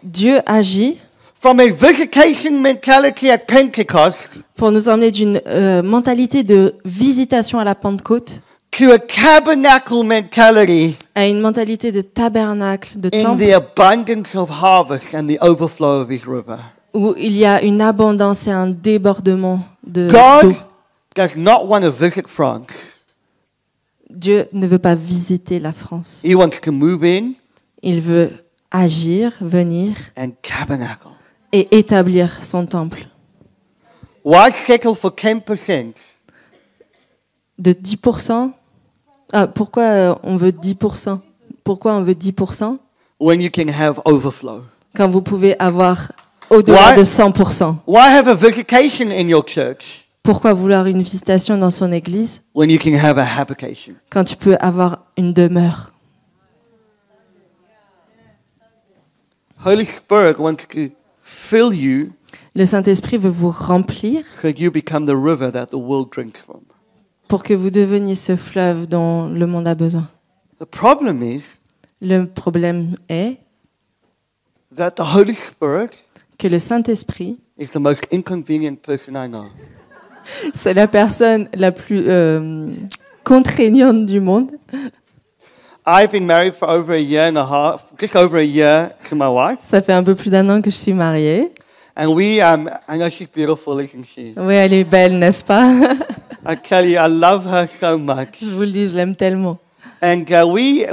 [SPEAKER 2] Dieu agit
[SPEAKER 1] from a visitation mentality at Pentecost
[SPEAKER 2] pour nous emmener d'une mentalité de visitation à la Pentecôte
[SPEAKER 1] to a tabernacle mentality
[SPEAKER 2] à une mentalité de tabernacle, de
[SPEAKER 1] in
[SPEAKER 2] temple,
[SPEAKER 1] the abundance of harvest and the overflow of his river.
[SPEAKER 2] où il y a une abondance et un débordement d'eau.
[SPEAKER 1] God does not want to visit France.
[SPEAKER 2] Dieu ne veut pas visiter la France.
[SPEAKER 1] He wants to move in
[SPEAKER 2] Il veut agir, venir
[SPEAKER 1] and tabernacle.
[SPEAKER 2] et établir son temple.
[SPEAKER 1] Why settle for 10%
[SPEAKER 2] De 10% Ah, pourquoi on veut 10%? Pourquoi on veut 10%?
[SPEAKER 1] When you can have overflow.
[SPEAKER 2] Quand vous pouvez avoir au-delà
[SPEAKER 1] Why?
[SPEAKER 2] de 100%.
[SPEAKER 1] Why have a visitation in your church
[SPEAKER 2] Pourquoi vouloir une visitation dans son église
[SPEAKER 1] when you can have a habitation?
[SPEAKER 2] quand tu peux avoir une demeure?
[SPEAKER 1] Holy Spirit wants to fill you
[SPEAKER 2] Le Saint-Esprit veut vous remplir
[SPEAKER 1] so you become the river that the world drinks from.
[SPEAKER 2] pour que vous deveniez ce fleuve dont le monde a besoin.
[SPEAKER 1] The problem is
[SPEAKER 2] Le problème est
[SPEAKER 1] that the Holy Spirit
[SPEAKER 2] que le Saint-Esprit,
[SPEAKER 1] is the most inconvenient person I know.
[SPEAKER 2] c'est la personne la plus contraignante du monde.
[SPEAKER 1] I've been married for over a year and a half, just over a year to my wife.
[SPEAKER 2] Ça fait un peu plus d'1 an que je suis mariée.
[SPEAKER 1] And I know she's beautiful, isn't she?
[SPEAKER 2] Oui, elle est belle, n'est-ce pas?
[SPEAKER 1] I tell you, I love her so much.
[SPEAKER 2] Je vous le dis, je l'aime tellement.
[SPEAKER 1] And we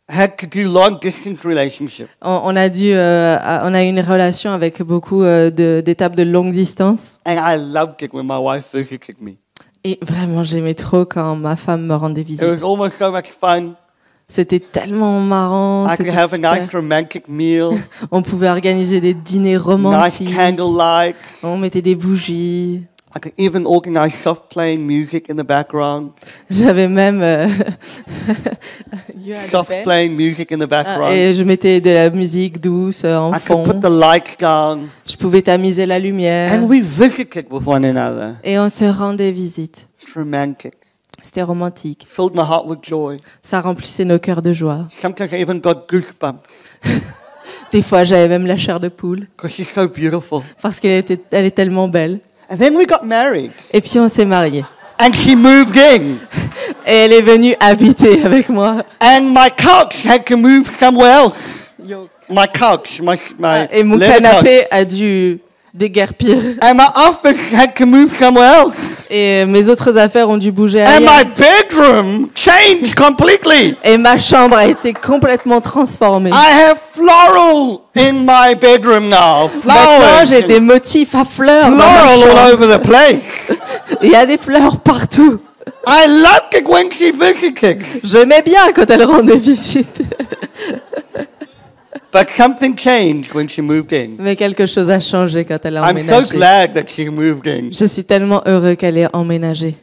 [SPEAKER 1] had to do long distance relationship.
[SPEAKER 2] On a eu une relation avec beaucoup d'étapes de longue distance.
[SPEAKER 1] And I loved it when my wife visited me.
[SPEAKER 2] Et vraiment, j'aimais trop quand ma femme me rendait
[SPEAKER 1] It
[SPEAKER 2] visite.
[SPEAKER 1] was almost so much fun.
[SPEAKER 2] C'était tellement marrant.
[SPEAKER 1] I could
[SPEAKER 2] C'était
[SPEAKER 1] have a
[SPEAKER 2] super.
[SPEAKER 1] nice romantic meal,
[SPEAKER 2] On pouvait organiser des dîners
[SPEAKER 1] nice
[SPEAKER 2] romantiques.
[SPEAKER 1] candlelight.
[SPEAKER 2] On mettait des bougies.
[SPEAKER 1] I could even organize soft playing music in the background.
[SPEAKER 2] J'avais même You had a
[SPEAKER 1] Soft
[SPEAKER 2] pen?
[SPEAKER 1] playing music in the background.
[SPEAKER 2] Et je mettais de la musique douce en
[SPEAKER 1] I could put
[SPEAKER 2] fond.
[SPEAKER 1] the lights down.
[SPEAKER 2] Je pouvais tamiser la lumière.
[SPEAKER 1] And we visited with one another.
[SPEAKER 2] Et on se rendait visite.
[SPEAKER 1] It's romantic.
[SPEAKER 2] C'était romantique.
[SPEAKER 1] Filled my heart with joy.
[SPEAKER 2] Ça remplissait nos cœurs de joie.
[SPEAKER 1] Sometimes I even got goosebumps
[SPEAKER 2] Des fois, j'avais même la chair de poule
[SPEAKER 1] because she's so beautiful.
[SPEAKER 2] parce elle est tellement belle.
[SPEAKER 1] And then we got married.
[SPEAKER 2] Et puis on s'est mariés.
[SPEAKER 1] And she moved in.
[SPEAKER 2] Et elle est venue habiter avec moi.
[SPEAKER 1] And my couch had to move somewhere else. My couch, my
[SPEAKER 2] Et mon
[SPEAKER 1] leather couch.
[SPEAKER 2] canapé a dû déguerpir.
[SPEAKER 1] And my office had to move somewhere else.
[SPEAKER 2] Et mes autres affaires ont dû bouger
[SPEAKER 1] And my
[SPEAKER 2] ailleurs.
[SPEAKER 1] bedroom changed completely.
[SPEAKER 2] Et ma chambre a été complètement transformée.
[SPEAKER 1] I have floral in my bedroom now.
[SPEAKER 2] Maintenant,
[SPEAKER 1] Flowers.
[SPEAKER 2] j'ai des motifs à fleurs dans ma
[SPEAKER 1] Floral all
[SPEAKER 2] chambre.
[SPEAKER 1] over the place.
[SPEAKER 2] Il y a des fleurs partout.
[SPEAKER 1] I loved it when she visited.
[SPEAKER 2] J'aimais bien quand elle rendait visite.
[SPEAKER 1] But something changed when she moved in.
[SPEAKER 2] Mais quelque chose a changé quand elle a
[SPEAKER 1] I'm so
[SPEAKER 2] emménagé.
[SPEAKER 1] glad that she moved in.
[SPEAKER 2] Je suis tellement heureux qu'elle ait emménagé.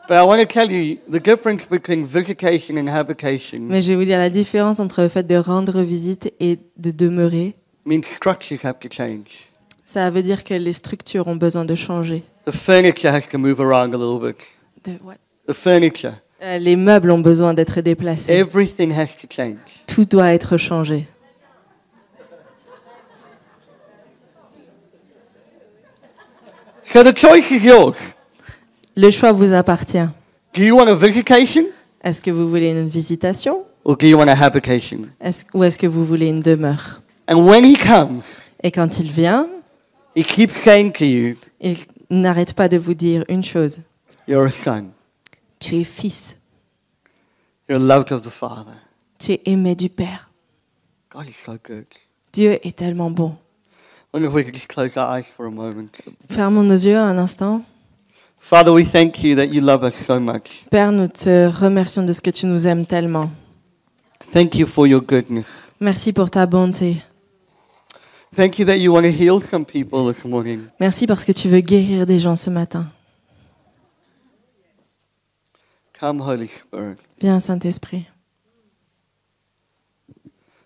[SPEAKER 1] But I want to tell you the difference between visitation and habitation
[SPEAKER 2] Mais je vais vous dire la différence entre le fait de rendre visite et de demeurer.
[SPEAKER 1] means structures have to change.
[SPEAKER 2] Ça veut dire que les structures ont besoin de changer.
[SPEAKER 1] The furniture has to move around a little bit. The furniture.
[SPEAKER 2] Les meubles ont besoin d'être déplacés.
[SPEAKER 1] Everything has to change.
[SPEAKER 2] Tout doit être changé.
[SPEAKER 1] So the choice is yours.
[SPEAKER 2] Le choix vous appartient.
[SPEAKER 1] Do you want a visitation
[SPEAKER 2] Est-ce que vous voulez une visitation
[SPEAKER 1] or do you want a habitation?
[SPEAKER 2] ou est-ce que vous voulez une demeure?
[SPEAKER 1] And when he comes,
[SPEAKER 2] Et quand il vient,
[SPEAKER 1] he keeps saying to you,
[SPEAKER 2] il n'arrête pas de vous dire une chose.
[SPEAKER 1] you're a son.
[SPEAKER 2] Tu es fils.
[SPEAKER 1] You're loved of the Father.
[SPEAKER 2] Tu es aimé du Père.
[SPEAKER 1] God is so good.
[SPEAKER 2] Dieu est tellement bon.
[SPEAKER 1] I wonder if we could just close our eyes for a moment.
[SPEAKER 2] Fermons nos yeux un instant.
[SPEAKER 1] Father, we thank you that you love us so much.
[SPEAKER 2] Père, nous te remercions de ce que tu nous aimes tellement.
[SPEAKER 1] Thank you for your goodness.
[SPEAKER 2] Merci pour ta bonté.
[SPEAKER 1] Thank you that you want to heal some people this morning.
[SPEAKER 2] Merci parce que tu veux guérir des gens ce matin.
[SPEAKER 1] Come, Holy Spirit.
[SPEAKER 2] Viens, Saint-Esprit.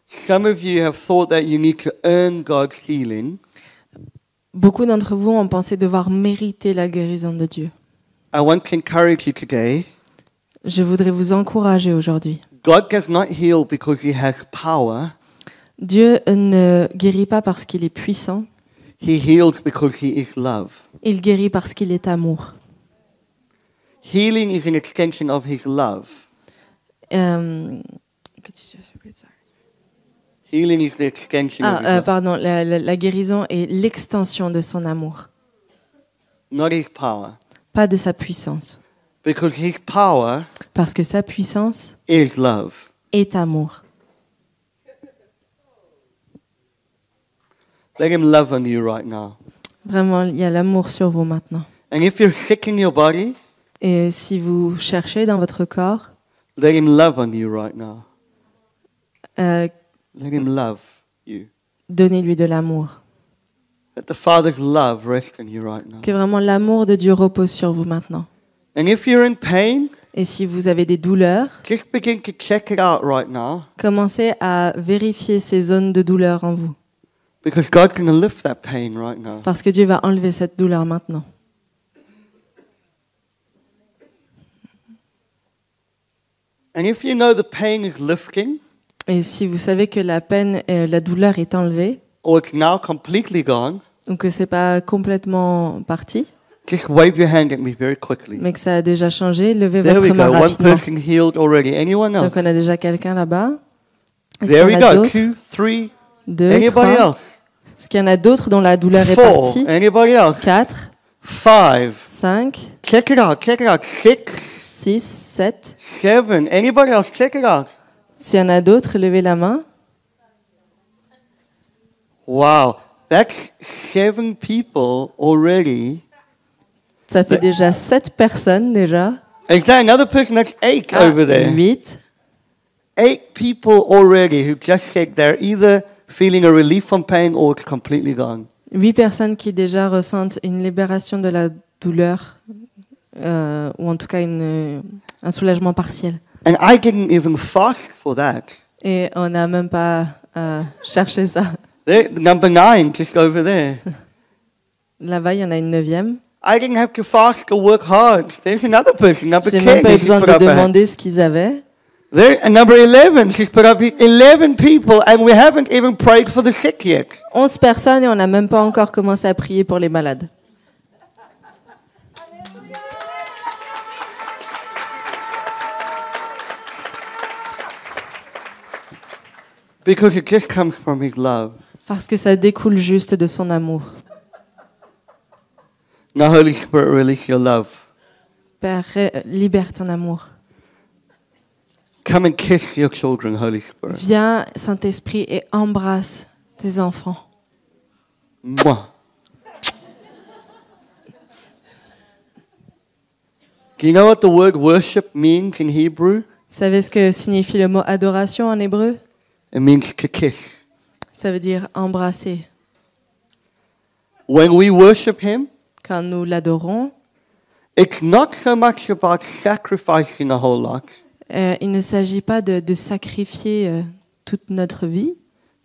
[SPEAKER 1] Some of you have thought that you need to earn God's healing.
[SPEAKER 2] Beaucoup d'entre vous ont pensé devoir mériter la guérison de Dieu.
[SPEAKER 1] I want to encourage you today.
[SPEAKER 2] Je voudrais vous encourager aujourd'hui.
[SPEAKER 1] God does not heal because he has power.
[SPEAKER 2] Dieu ne guérit pas parce qu'il est puissant.
[SPEAKER 1] He heals because he is love.
[SPEAKER 2] Il guérit parce qu'il est amour.
[SPEAKER 1] Healing is an extension of his love. Healing is the extension of his love.
[SPEAKER 2] Pardon, la guérison est l'extension de son amour,
[SPEAKER 1] Not his power.
[SPEAKER 2] pas de sa puissance.
[SPEAKER 1] Because his power
[SPEAKER 2] Parce que sa puissance
[SPEAKER 1] is love.
[SPEAKER 2] est amour.
[SPEAKER 1] Let him love on you right now.
[SPEAKER 2] Vraiment, il y a l'amour sur vous maintenant.
[SPEAKER 1] And if you're sick in your body,
[SPEAKER 2] Et si vous cherchez dans votre corps,
[SPEAKER 1] let him love on you right now.
[SPEAKER 2] euh,
[SPEAKER 1] Let him love you.
[SPEAKER 2] donnez-lui de l'amour.
[SPEAKER 1] Let the Father's love rest on you right now.
[SPEAKER 2] Que vraiment l'amour de Dieu repose sur vous maintenant.
[SPEAKER 1] And if you're in pain,
[SPEAKER 2] Et si vous avez des douleurs,
[SPEAKER 1] just begin to check it out right now,
[SPEAKER 2] commencez à vérifier ces zones de douleur en vous.
[SPEAKER 1] because God's going to lift that pain right now.
[SPEAKER 2] Parce que Dieu va enlever cette douleur maintenant.
[SPEAKER 1] And if you know the pain is lifting,
[SPEAKER 2] Et si vous savez que la peine, la douleur est enlevée,
[SPEAKER 1] or it's now completely gone,
[SPEAKER 2] ou que c'est pas complètement parti,
[SPEAKER 1] just wave your hand at me very quickly.
[SPEAKER 2] mais que ça a déjà changé, levez
[SPEAKER 1] There
[SPEAKER 2] votre
[SPEAKER 1] we
[SPEAKER 2] main
[SPEAKER 1] go. One
[SPEAKER 2] rapidement.
[SPEAKER 1] person healed already. Anyone else?
[SPEAKER 2] Donc on a déjà quelqu'un là-bas. Est-ce
[SPEAKER 1] There
[SPEAKER 2] qu'il
[SPEAKER 1] we
[SPEAKER 2] y en a
[SPEAKER 1] go.
[SPEAKER 2] d'autres?
[SPEAKER 1] 2, 3.
[SPEAKER 2] Deux,
[SPEAKER 1] Anybody
[SPEAKER 2] trois.
[SPEAKER 1] else?
[SPEAKER 2] Est-ce qu'il y en a d'autres dont la douleur est
[SPEAKER 1] 4.
[SPEAKER 2] partie?
[SPEAKER 1] Anybody else?
[SPEAKER 2] 4,
[SPEAKER 1] 5.
[SPEAKER 2] 5,
[SPEAKER 1] Check it out. Check it out. 6,
[SPEAKER 2] 6, 7.
[SPEAKER 1] 7. Anybody else? Check it out.
[SPEAKER 2] S'il y en a d'autres, levez la main.
[SPEAKER 1] Wow. That's 7 people already.
[SPEAKER 2] Ça fait déjà 7 personnes déjà.
[SPEAKER 1] Is that another person? That's 8 over there.
[SPEAKER 2] 8.
[SPEAKER 1] 8 people already who just said they're either feeling a relief from pain or it's completely gone.
[SPEAKER 2] 8 personnes qui déjà ressentent une libération de la douleur, ou en tout cas un soulagement partiel.
[SPEAKER 1] And I didn't even fast for that.
[SPEAKER 2] Et on n'a même pas cherché ça.
[SPEAKER 1] There, number 9, just over there.
[SPEAKER 2] Là-bas, il y en a une 9e.
[SPEAKER 1] I didn't have to fast or work hard. There's another person, number
[SPEAKER 2] J'ai
[SPEAKER 1] 10.
[SPEAKER 2] même pas eu
[SPEAKER 1] She's
[SPEAKER 2] besoin
[SPEAKER 1] put
[SPEAKER 2] de
[SPEAKER 1] up a hand.
[SPEAKER 2] demander ce qu'ils avaient.
[SPEAKER 1] There, and number 11, she's put up 11 people, and we haven't even prayed for the sick yet.
[SPEAKER 2] 11 personnes et on n'a même pas encore commencé à prier pour les malades.
[SPEAKER 1] Because it just comes from His love.
[SPEAKER 2] Parce que ça découle juste de son amour.
[SPEAKER 1] Now, Holy Spirit, release your love.
[SPEAKER 2] Père, libère ton amour.
[SPEAKER 1] Come and kiss your children, Holy Spirit.
[SPEAKER 2] Viens, Saint-Esprit, et embrasse tes enfants.
[SPEAKER 1] Mwah. Do you know what the word worship means in Hebrew?
[SPEAKER 2] Vous savez ce que signifie le mot adoration en hébreu?
[SPEAKER 1] It means to kiss.
[SPEAKER 2] Ça veut dire embrasser.
[SPEAKER 1] When we worship Him,
[SPEAKER 2] Quand nous l'adorons,
[SPEAKER 1] it's not so much about sacrificing a whole lot,
[SPEAKER 2] il ne s'agit pas de sacrifier toute notre vie,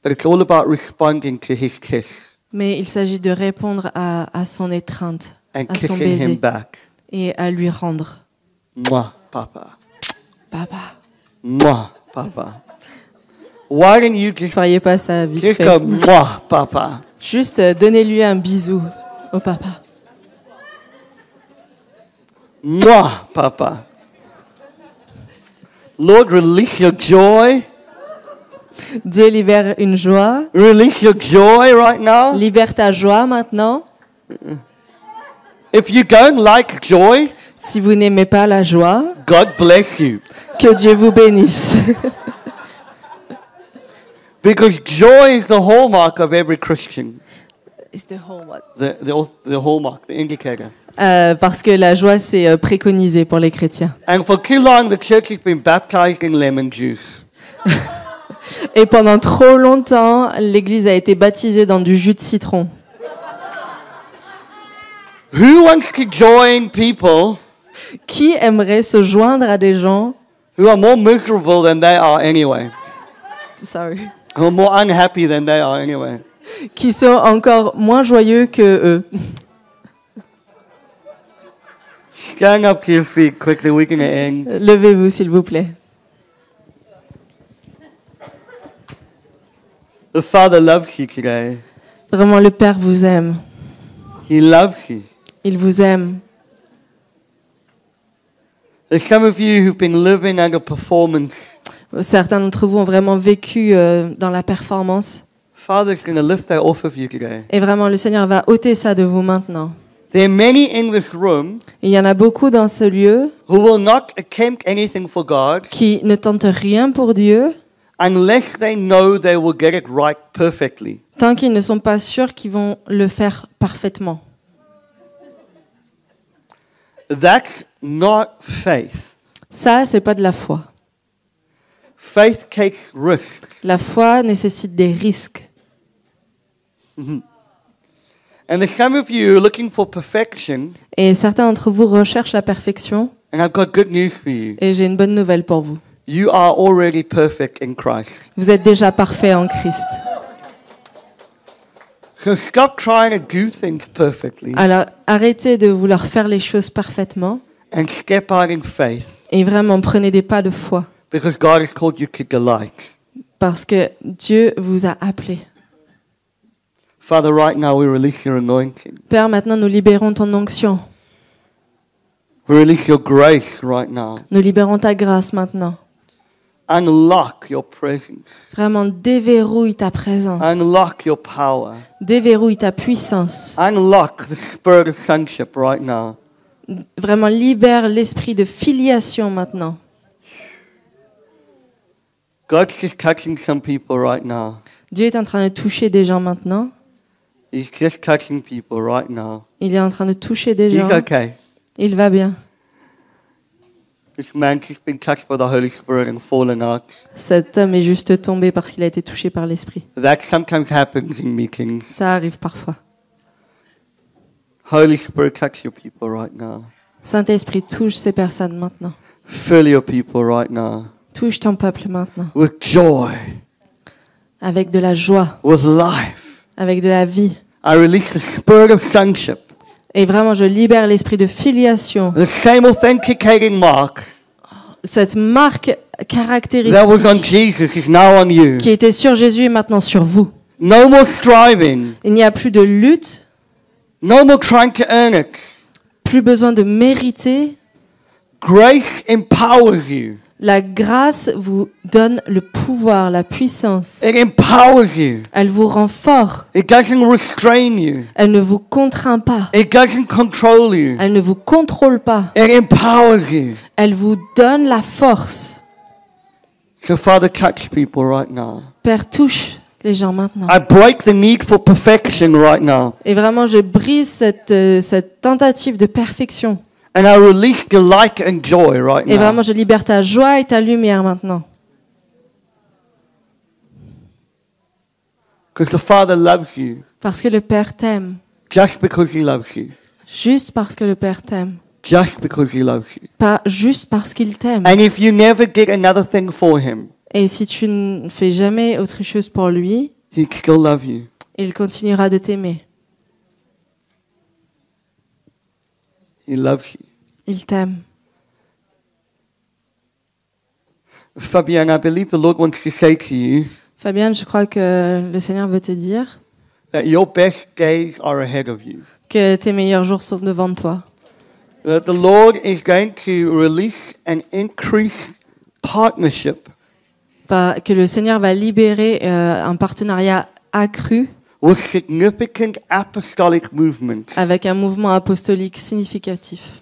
[SPEAKER 1] but it's all about responding to His kiss
[SPEAKER 2] mais il s'agit de répondre à son étreinte,
[SPEAKER 1] and
[SPEAKER 2] à son
[SPEAKER 1] kissing Him
[SPEAKER 2] baiser
[SPEAKER 1] back.
[SPEAKER 2] et à lui rendre.
[SPEAKER 1] Mwah, Papa.
[SPEAKER 2] Papa,
[SPEAKER 1] Mwah, Papa. Why don't you
[SPEAKER 2] vous
[SPEAKER 1] just,
[SPEAKER 2] feriez pas ça vite
[SPEAKER 1] just
[SPEAKER 2] fait?
[SPEAKER 1] go, Mwah, Papa.
[SPEAKER 2] Juste donnez-lui un bisou au papa.
[SPEAKER 1] Mwah, Papa. Lord, release your joy.
[SPEAKER 2] Dieu libère une joie.
[SPEAKER 1] Release your joy right now.
[SPEAKER 2] Libère ta joie maintenant.
[SPEAKER 1] If you don't like joy,
[SPEAKER 2] Si vous n'aimez pas la joie,
[SPEAKER 1] God bless you.
[SPEAKER 2] que Dieu vous bénisse.
[SPEAKER 1] Because joy is the hallmark of every Christian. The hallmark, the indicator.
[SPEAKER 2] Parce que la joie, c'est préconisé pour les chrétiens.
[SPEAKER 1] And for too long, the church has been baptized in lemon juice.
[SPEAKER 2] Et pendant trop longtemps, l'Église a été baptisée dans du jus de citron.
[SPEAKER 1] Who wants to join people
[SPEAKER 2] Qui aimerait se joindre à des gens
[SPEAKER 1] who are more miserable than they are anyway? Who are more unhappy than they are anyway?
[SPEAKER 2] qui sont encore moins joyeux que eux?
[SPEAKER 1] Stand up to your feet quickly. We're going to end.
[SPEAKER 2] Levez-vous, s'il vous plaît.
[SPEAKER 1] The Father loves you today.
[SPEAKER 2] Vraiment, le Père vous aime.
[SPEAKER 1] He loves you.
[SPEAKER 2] Il vous aime.
[SPEAKER 1] There's some of you who've been living under performance.
[SPEAKER 2] Certains d'entre vous ont vraiment vécu dans la performance.
[SPEAKER 1] Father's going to lift that off of you today.
[SPEAKER 2] Et vraiment, le Seigneur va ôter ça de vous maintenant.
[SPEAKER 1] There are many in this room
[SPEAKER 2] Il y en a beaucoup dans ce lieu
[SPEAKER 1] who will not attempt anything for God
[SPEAKER 2] qui ne tentent rien pour Dieu
[SPEAKER 1] unless they know they will get it right perfectly.
[SPEAKER 2] tant qu'ils ne sont pas sûrs qu'ils vont le faire parfaitement.
[SPEAKER 1] That's not faith.
[SPEAKER 2] Ça, c'est pas de la foi.
[SPEAKER 1] Faith takes risks.
[SPEAKER 2] La foi nécessite des risques.
[SPEAKER 1] And there's some of you looking for perfection,
[SPEAKER 2] Et certains d'entre vous recherchent la perfection.
[SPEAKER 1] and I've got good news for you.
[SPEAKER 2] Et j'ai une bonne nouvelle pour vous.
[SPEAKER 1] You are already perfect in Christ.
[SPEAKER 2] Vous êtes déjà parfait en Christ.
[SPEAKER 1] So stop trying to do things perfectly
[SPEAKER 2] Alors, arrêtez de vouloir faire les choses parfaitement
[SPEAKER 1] and step out in faith,
[SPEAKER 2] et vraiment prenez des pas de foi.
[SPEAKER 1] because God has called you to delight.
[SPEAKER 2] Parce que Dieu vous a appelé.
[SPEAKER 1] Father, right now we release your anointing.
[SPEAKER 2] Père, maintenant nous libérons ton onction.
[SPEAKER 1] We release your grace right now.
[SPEAKER 2] Nous libérons ta grâce maintenant.
[SPEAKER 1] Unlock your presence.
[SPEAKER 2] Vraiment déverrouille ta présence.
[SPEAKER 1] Unlock your power.
[SPEAKER 2] Déverrouille ta puissance.
[SPEAKER 1] Unlock the spirit of sonship right now.
[SPEAKER 2] Vraiment libère l'esprit de filiation maintenant.
[SPEAKER 1] God's just touching some people right now.
[SPEAKER 2] Dieu est en train de toucher des gens maintenant.
[SPEAKER 1] He's just touching people right now.
[SPEAKER 2] Il est en train de toucher des
[SPEAKER 1] He's
[SPEAKER 2] gens.
[SPEAKER 1] okay.
[SPEAKER 2] Il va bien.
[SPEAKER 1] This man's just been touched by the Holy Spirit and fallen out.
[SPEAKER 2] Cet homme est juste tombé parce qu'il a été touché par l'esprit.
[SPEAKER 1] That sometimes happens in meetings.
[SPEAKER 2] Ça arrive parfois.
[SPEAKER 1] Holy Spirit, touch your people right now.
[SPEAKER 2] Saint-Esprit, touche ces personnes maintenant.
[SPEAKER 1] Fill your people right now
[SPEAKER 2] Touche ton peuple maintenant.
[SPEAKER 1] with joy,
[SPEAKER 2] Avec de la joie,
[SPEAKER 1] with life.
[SPEAKER 2] avec de la vie.
[SPEAKER 1] I release the spirit of sonship.
[SPEAKER 2] Et vraiment, je libère l'esprit de filiation.
[SPEAKER 1] The same authenticating mark
[SPEAKER 2] Cette marque
[SPEAKER 1] that was on
[SPEAKER 2] caractéristique
[SPEAKER 1] Jesus is now on you.
[SPEAKER 2] qui était sur Jésus est maintenant sur vous.
[SPEAKER 1] No more striving.
[SPEAKER 2] Il n'y a plus de lutte,
[SPEAKER 1] No more trying to earn it.
[SPEAKER 2] plus besoin de mériter.
[SPEAKER 1] Grace empowers you.
[SPEAKER 2] La grâce vous donne le pouvoir, la puissance.
[SPEAKER 1] It empowers you.
[SPEAKER 2] Elle vous rend fort.
[SPEAKER 1] It doesn't restrain you.
[SPEAKER 2] Elle ne vous contraint pas.
[SPEAKER 1] It doesn't control you.
[SPEAKER 2] Elle ne vous contrôle pas.
[SPEAKER 1] It empowers you.
[SPEAKER 2] Elle vous donne la force.
[SPEAKER 1] So Father, touch people right now.
[SPEAKER 2] Père, touche les gens maintenant.
[SPEAKER 1] I break the need for perfection right now.
[SPEAKER 2] Et vraiment, je brise cette tentative de perfection.
[SPEAKER 1] And I release delight and joy right
[SPEAKER 2] Et
[SPEAKER 1] now.
[SPEAKER 2] vraiment, je libère ta joie et ta lumière maintenant.
[SPEAKER 1] Because the Father loves you
[SPEAKER 2] Parce que le Père t'aime.
[SPEAKER 1] just because He loves you.
[SPEAKER 2] Juste parce que le Père t'aime.
[SPEAKER 1] Just because He loves you.
[SPEAKER 2] Pas juste parce qu'il t'aime.
[SPEAKER 1] And if you never did another thing for Him,
[SPEAKER 2] Et si tu ne fais jamais autre chose pour lui,
[SPEAKER 1] He'd still love you.
[SPEAKER 2] il continuera de t'aimer.
[SPEAKER 1] He loves you.
[SPEAKER 2] Il t'aime.
[SPEAKER 1] Fabian, I believe the Lord wants to say to you
[SPEAKER 2] Fabienne, je crois que le Seigneur veut te dire
[SPEAKER 1] that your best days are ahead of you.
[SPEAKER 2] que tes meilleurs jours sont devant toi.
[SPEAKER 1] That the Lord is going to release an increased partnership
[SPEAKER 2] Que le Seigneur va libérer un partenariat accru
[SPEAKER 1] with significant apostolic movements
[SPEAKER 2] avec un mouvement apostolique significatif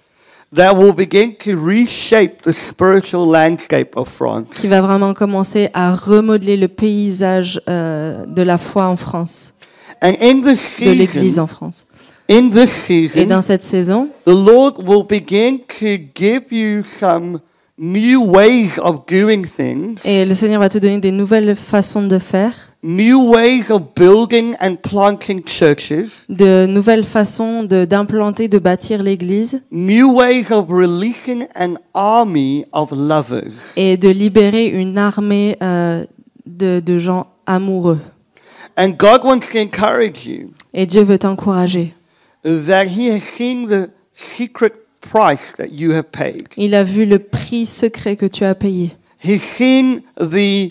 [SPEAKER 1] that will begin to reshape the spiritual landscape of France.
[SPEAKER 2] qui va vraiment commencer à remodeler le paysage de la foi en France,
[SPEAKER 1] And in this
[SPEAKER 2] de l'Église
[SPEAKER 1] season,
[SPEAKER 2] en France.
[SPEAKER 1] in this
[SPEAKER 2] Et
[SPEAKER 1] season,
[SPEAKER 2] dans cette saison,
[SPEAKER 1] the Lord will begin to give you some new ways of doing things,
[SPEAKER 2] et le Seigneur va te donner des nouvelles façons de faire,
[SPEAKER 1] new ways of building and planting churches,
[SPEAKER 2] de nouvelles façons d'implanter, de bâtir l'Église
[SPEAKER 1] new ways of releasing an army of lovers.
[SPEAKER 2] et de libérer une armée de gens amoureux.
[SPEAKER 1] And God wants to encourage you
[SPEAKER 2] Et Dieu veut t'encourager.
[SPEAKER 1] that He has seen the secret price that you have paid.
[SPEAKER 2] Il a vu le prix secret que tu as payé.
[SPEAKER 1] He's seen the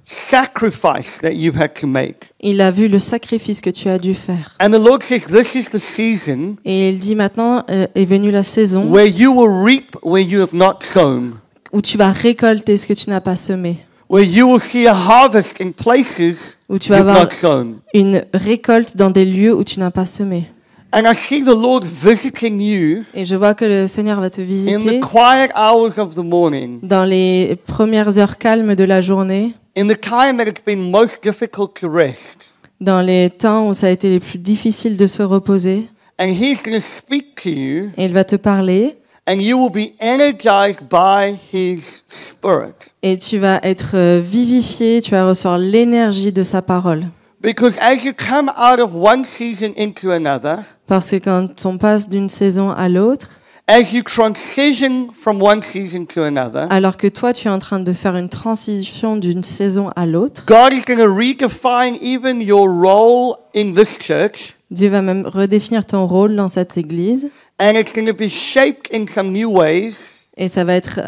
[SPEAKER 1] sacrifice that you've had to make.
[SPEAKER 2] Il a vu le sacrifice que tu as dû faire.
[SPEAKER 1] And the Lord says, this is the season
[SPEAKER 2] Et il dit maintenant est venue la saison
[SPEAKER 1] where you will reap where you have not sown,
[SPEAKER 2] où tu vas récolter ce que tu n'as pas semé.
[SPEAKER 1] where you will see a harvest in places
[SPEAKER 2] Où tu
[SPEAKER 1] you've
[SPEAKER 2] vas avoir
[SPEAKER 1] not sown.
[SPEAKER 2] une récolte dans des lieux où tu n'as pas semé.
[SPEAKER 1] And I see the Lord visiting you
[SPEAKER 2] Et je vois que le Seigneur va te
[SPEAKER 1] in the
[SPEAKER 2] visiter
[SPEAKER 1] quiet hours of the morning,
[SPEAKER 2] dans les premières heures calmes de la journée,
[SPEAKER 1] in the time that it's been most difficult to rest,
[SPEAKER 2] dans les temps où ça a été les plus difficiles de se reposer,
[SPEAKER 1] and He's going to speak to you,
[SPEAKER 2] et il va te parler
[SPEAKER 1] and you will be energized by His Spirit.
[SPEAKER 2] et tu vas être vivifié, tu vas recevoir l'énergie de sa parole.
[SPEAKER 1] Because as you come out of one season into another,
[SPEAKER 2] Parce que quand on passe d'une saison à l'autre,
[SPEAKER 1] as you transition from one season to another,
[SPEAKER 2] alors que toi tu es en train de faire une transition d'une saison à l'autre,
[SPEAKER 1] God is going to redefine even your role in this church,
[SPEAKER 2] Dieu va même redéfinir ton rôle dans cette église
[SPEAKER 1] and it's going to be shaped in some new ways
[SPEAKER 2] et ça va être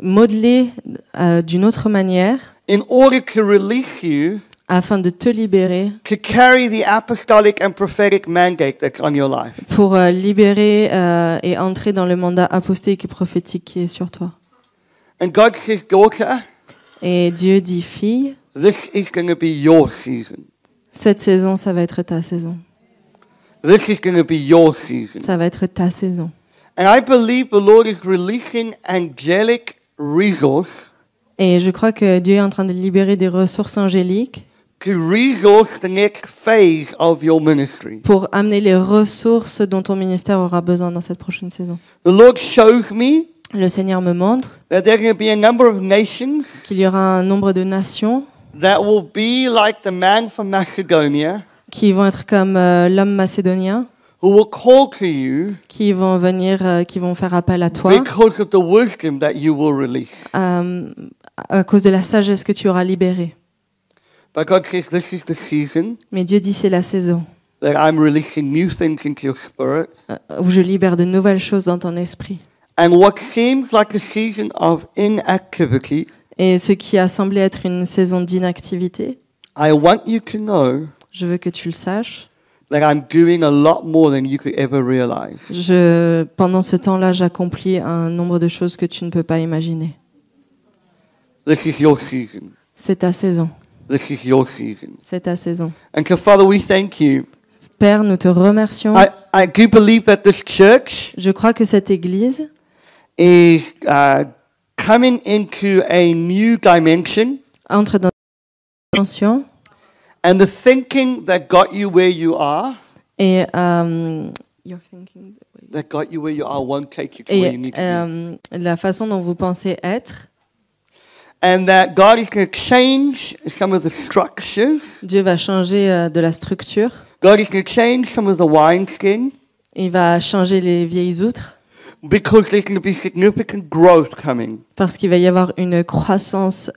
[SPEAKER 2] modelé d'une autre manière
[SPEAKER 1] in order to release you
[SPEAKER 2] afin de te libérer,
[SPEAKER 1] to carry the apostolic and prophetic mandate that's on your life.
[SPEAKER 2] pour libérer et entrer dans le mandat apostolique et prophétique qui est sur toi.
[SPEAKER 1] And God says, daughter,
[SPEAKER 2] Et Dieu dit, fille,
[SPEAKER 1] this is going to be your season.
[SPEAKER 2] cette saison, ça va être ta saison.
[SPEAKER 1] This is going to be your season.
[SPEAKER 2] Ça va être ta saison.
[SPEAKER 1] And I believe the Lord is releasing angelic resource
[SPEAKER 2] Et je crois que Dieu est en train de libérer des ressources angéliques
[SPEAKER 1] to resource the next phase of your ministry.
[SPEAKER 2] pour amener les ressources dont ton ministère aura besoin dans cette prochaine saison.
[SPEAKER 1] The Lord shows me
[SPEAKER 2] Le Seigneur me montre
[SPEAKER 1] that there are going to be a number of nations
[SPEAKER 2] qu'il y aura un nombre de nations
[SPEAKER 1] that will be like the man from Macedonia
[SPEAKER 2] qui vont être comme l'homme macédonien,
[SPEAKER 1] who will call to you
[SPEAKER 2] qui vont venir, qui vont faire appel à toi
[SPEAKER 1] because of the wisdom that you will release.
[SPEAKER 2] à cause de la sagesse que tu auras libérée.
[SPEAKER 1] But God says this is the season
[SPEAKER 2] Mais Dieu dit c'est la saison
[SPEAKER 1] that I'm releasing new things into your spirit.
[SPEAKER 2] où je libère de nouvelles choses dans ton esprit.
[SPEAKER 1] And what seems like a season of inactivity,
[SPEAKER 2] Et ce qui a semblé être une saison d'inactivité,
[SPEAKER 1] I want you to know
[SPEAKER 2] je veux que tu le saches.
[SPEAKER 1] that I'm doing a lot more than you could ever realize.
[SPEAKER 2] Pendant ce temps-là, j'accomplis un nombre de choses que tu ne peux pas imaginer.
[SPEAKER 1] This is your season.
[SPEAKER 2] C'est ta saison.
[SPEAKER 1] This is your season.
[SPEAKER 2] C'est ta saison.
[SPEAKER 1] And so, Father, we thank you.
[SPEAKER 2] Père, nous te remercions.
[SPEAKER 1] I do believe that this church
[SPEAKER 2] Je crois que cette église
[SPEAKER 1] is coming into a new dimension,
[SPEAKER 2] entre dans une dimension
[SPEAKER 1] and the thinking that got you where you are,
[SPEAKER 2] et
[SPEAKER 1] that got you where you are, won't take you to where you need to be.
[SPEAKER 2] la façon dont vous pensez être.
[SPEAKER 1] And that God is going to change some of the structures.
[SPEAKER 2] Dieu va changer de la structure.
[SPEAKER 1] God is going to change some of the wineskin,
[SPEAKER 2] Il va changer les vieilles outres
[SPEAKER 1] because there's going to be significant growth coming.
[SPEAKER 2] parce qu'il va y avoir une croissance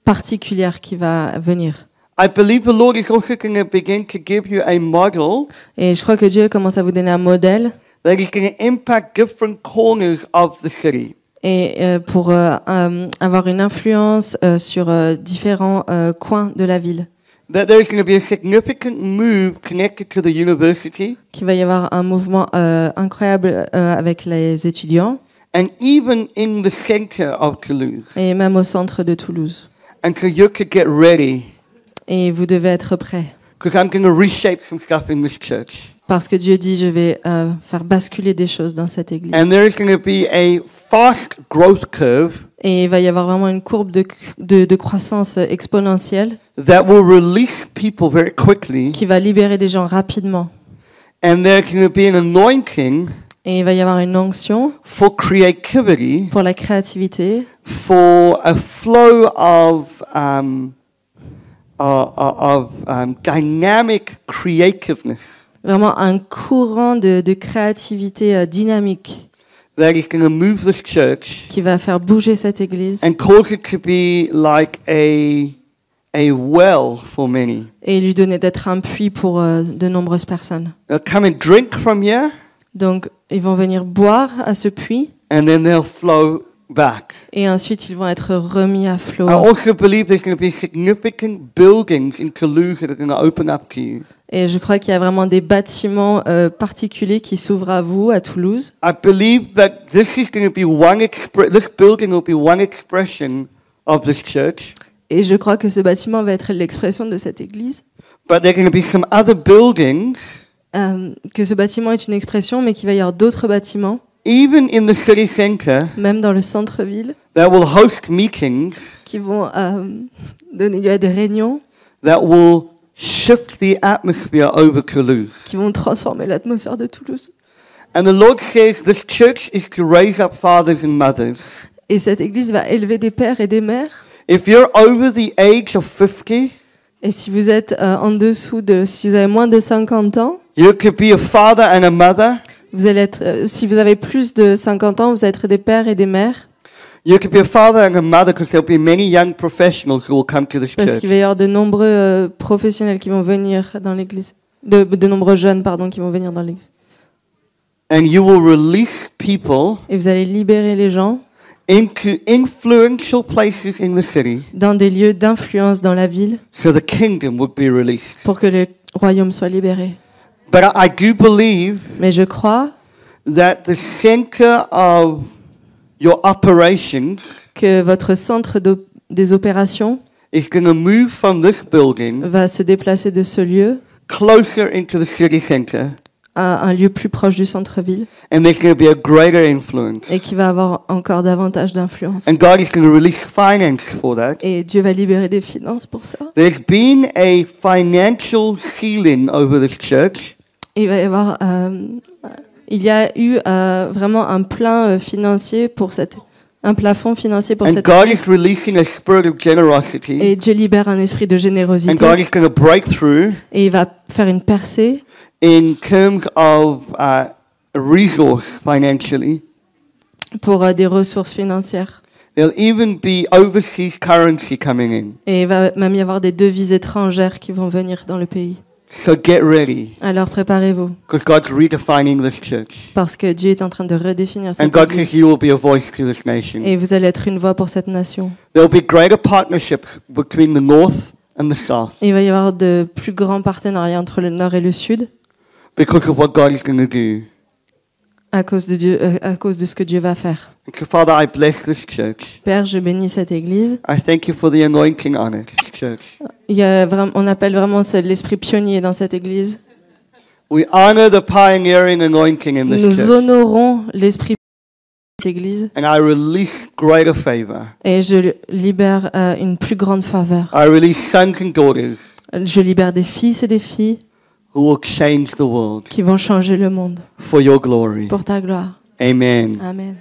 [SPEAKER 2] particulière qui va venir.
[SPEAKER 1] I believe the Lord is also going to begin to give you a model
[SPEAKER 2] Et je crois que Dieu commence à vous donner un modèle
[SPEAKER 1] that is going to impact different corners of the city.
[SPEAKER 2] et pour avoir une influence sur différents coins de la ville.
[SPEAKER 1] That there is going to be a significant move connected to the university,
[SPEAKER 2] Qu'il va y avoir un mouvement incroyable avec les étudiants
[SPEAKER 1] and even in the center of Toulouse.
[SPEAKER 2] et même au centre de Toulouse.
[SPEAKER 1] And so you could get ready,
[SPEAKER 2] Et vous devez être prêts
[SPEAKER 1] because I'm going to reshape some stuff in this church.
[SPEAKER 2] parce que Dieu dit je vais faire basculer des choses dans cette église.
[SPEAKER 1] And there is going to be a fast growth curve
[SPEAKER 2] Et il va y avoir vraiment une courbe de croissance exponentielle
[SPEAKER 1] that will release people very quickly.
[SPEAKER 2] qui va libérer des gens rapidement.
[SPEAKER 1] And there's going to be an anointing
[SPEAKER 2] Et il va y avoir une onction
[SPEAKER 1] for creativity,
[SPEAKER 2] pour la créativité,
[SPEAKER 1] for a flow of dynamic creativeness
[SPEAKER 2] vraiment un courant de créativité dynamique
[SPEAKER 1] that is going to move this church
[SPEAKER 2] qui va faire bouger cette église
[SPEAKER 1] and cause it to be like a well for many.
[SPEAKER 2] et lui donner d'être un puits pour de nombreuses personnes.
[SPEAKER 1] They'll come and drink from here,
[SPEAKER 2] Donc, ils vont venir boire à ce puits
[SPEAKER 1] and then they'll flow back.
[SPEAKER 2] et ensuite ils vont être remis à flot.
[SPEAKER 1] I also believe there's going to be significant buildings in Toulouse that are going to open up to you.
[SPEAKER 2] Et je crois qu'il y a vraiment des bâtiments particuliers qui s'ouvrent à vous, à Toulouse.
[SPEAKER 1] I believe that this is going to be this building will be one expression of this church.
[SPEAKER 2] Et je crois que ce bâtiment va être l'expression de cette église.
[SPEAKER 1] But there are going to be some other buildings,
[SPEAKER 2] Que ce bâtiment est une expression, mais qu'il va y avoir d'autres bâtiments,
[SPEAKER 1] even in the city center,
[SPEAKER 2] même dans le centre-ville,
[SPEAKER 1] that will host meetings,
[SPEAKER 2] qui vont donner lieu à des réunions,
[SPEAKER 1] that will shift the atmosphere over Toulouse.
[SPEAKER 2] qui vont transformer l'atmosphère de Toulouse.
[SPEAKER 1] And the Lord says this church is to raise up fathers and mothers.
[SPEAKER 2] Et cette église va élever des pères et des mères.
[SPEAKER 1] If you're over the age of 50,
[SPEAKER 2] Et si vous êtes si vous avez moins de 50 ans,
[SPEAKER 1] you could be a father and a mother.
[SPEAKER 2] vous allez être, si vous avez plus de 50 ans, vous allez être des pères et des mères.
[SPEAKER 1] You could be a father and a mother because there'll be many young professionals who will come to this
[SPEAKER 2] Parce
[SPEAKER 1] church.
[SPEAKER 2] qu'il va y avoir de nombreux professionnels qui vont venir dans l'église. De nombreux jeunes, pardon, qui vont venir dans l'église.
[SPEAKER 1] And you will release people
[SPEAKER 2] Et vous allez libérer les gens
[SPEAKER 1] into influential places in the city
[SPEAKER 2] dans des lieux d'influence dans la ville
[SPEAKER 1] so the kingdom would be released.
[SPEAKER 2] pour que le royaume soit libéré.
[SPEAKER 1] But I do believe
[SPEAKER 2] Mais je crois
[SPEAKER 1] that the center of your operations
[SPEAKER 2] que votre centre des opérations
[SPEAKER 1] is going to move from this building
[SPEAKER 2] va se déplacer de ce lieu
[SPEAKER 1] closer into the city center,
[SPEAKER 2] à un lieu plus proche du centre-ville
[SPEAKER 1] and there's going to be a greater influence.
[SPEAKER 2] et qui va avoir encore davantage d'influence.
[SPEAKER 1] And God is going to release finance for that.
[SPEAKER 2] Et Dieu va libérer des finances pour ça.
[SPEAKER 1] There's been a financial ceiling over this church,
[SPEAKER 2] Et il va y avoir, il y a eu vraiment un plein financier un plafond financier pour
[SPEAKER 1] and
[SPEAKER 2] cette
[SPEAKER 1] God
[SPEAKER 2] église.
[SPEAKER 1] is releasing a spirit of generosity,
[SPEAKER 2] Et Dieu libère un esprit de
[SPEAKER 1] and
[SPEAKER 2] générosité.
[SPEAKER 1] God is going to break through
[SPEAKER 2] Et il va faire une percée
[SPEAKER 1] in terms of a resource financially.
[SPEAKER 2] pour des ressources financières.
[SPEAKER 1] There'll even be overseas currency coming in.
[SPEAKER 2] Et il va même y avoir des devises étrangères qui vont venir dans le pays.
[SPEAKER 1] So get ready,
[SPEAKER 2] Alors préparez-vous,
[SPEAKER 1] because God's redefining this church.
[SPEAKER 2] parce que Dieu est en train de redéfinir
[SPEAKER 1] And
[SPEAKER 2] cette
[SPEAKER 1] God
[SPEAKER 2] église.
[SPEAKER 1] says you will be a voice to this nation.
[SPEAKER 2] Et vous allez être une voix pour cette nation.
[SPEAKER 1] There'll be greater partnerships between the north and the south
[SPEAKER 2] Et il va y avoir de plus grands partenariats entre le nord et le sud
[SPEAKER 1] because of what God is going to do.
[SPEAKER 2] à cause de Dieu, à cause de ce que Dieu va faire.
[SPEAKER 1] And so, Father, I bless this church.
[SPEAKER 2] Père, je bénis cette église.
[SPEAKER 1] I thank you for the anointing on it, this church.
[SPEAKER 2] On appelle vraiment l'esprit pionnier dans cette église.
[SPEAKER 1] We honor the pioneering anointing in this
[SPEAKER 2] Nous
[SPEAKER 1] church.
[SPEAKER 2] honorons l'esprit de cette église
[SPEAKER 1] And I release greater favor.
[SPEAKER 2] et je libère une plus grande faveur.
[SPEAKER 1] I release sons and daughters
[SPEAKER 2] Je libère des fils et des filles
[SPEAKER 1] who will change the world
[SPEAKER 2] qui vont changer le monde
[SPEAKER 1] for your glory.
[SPEAKER 2] pour ta gloire.
[SPEAKER 1] Amen.
[SPEAKER 2] Amen.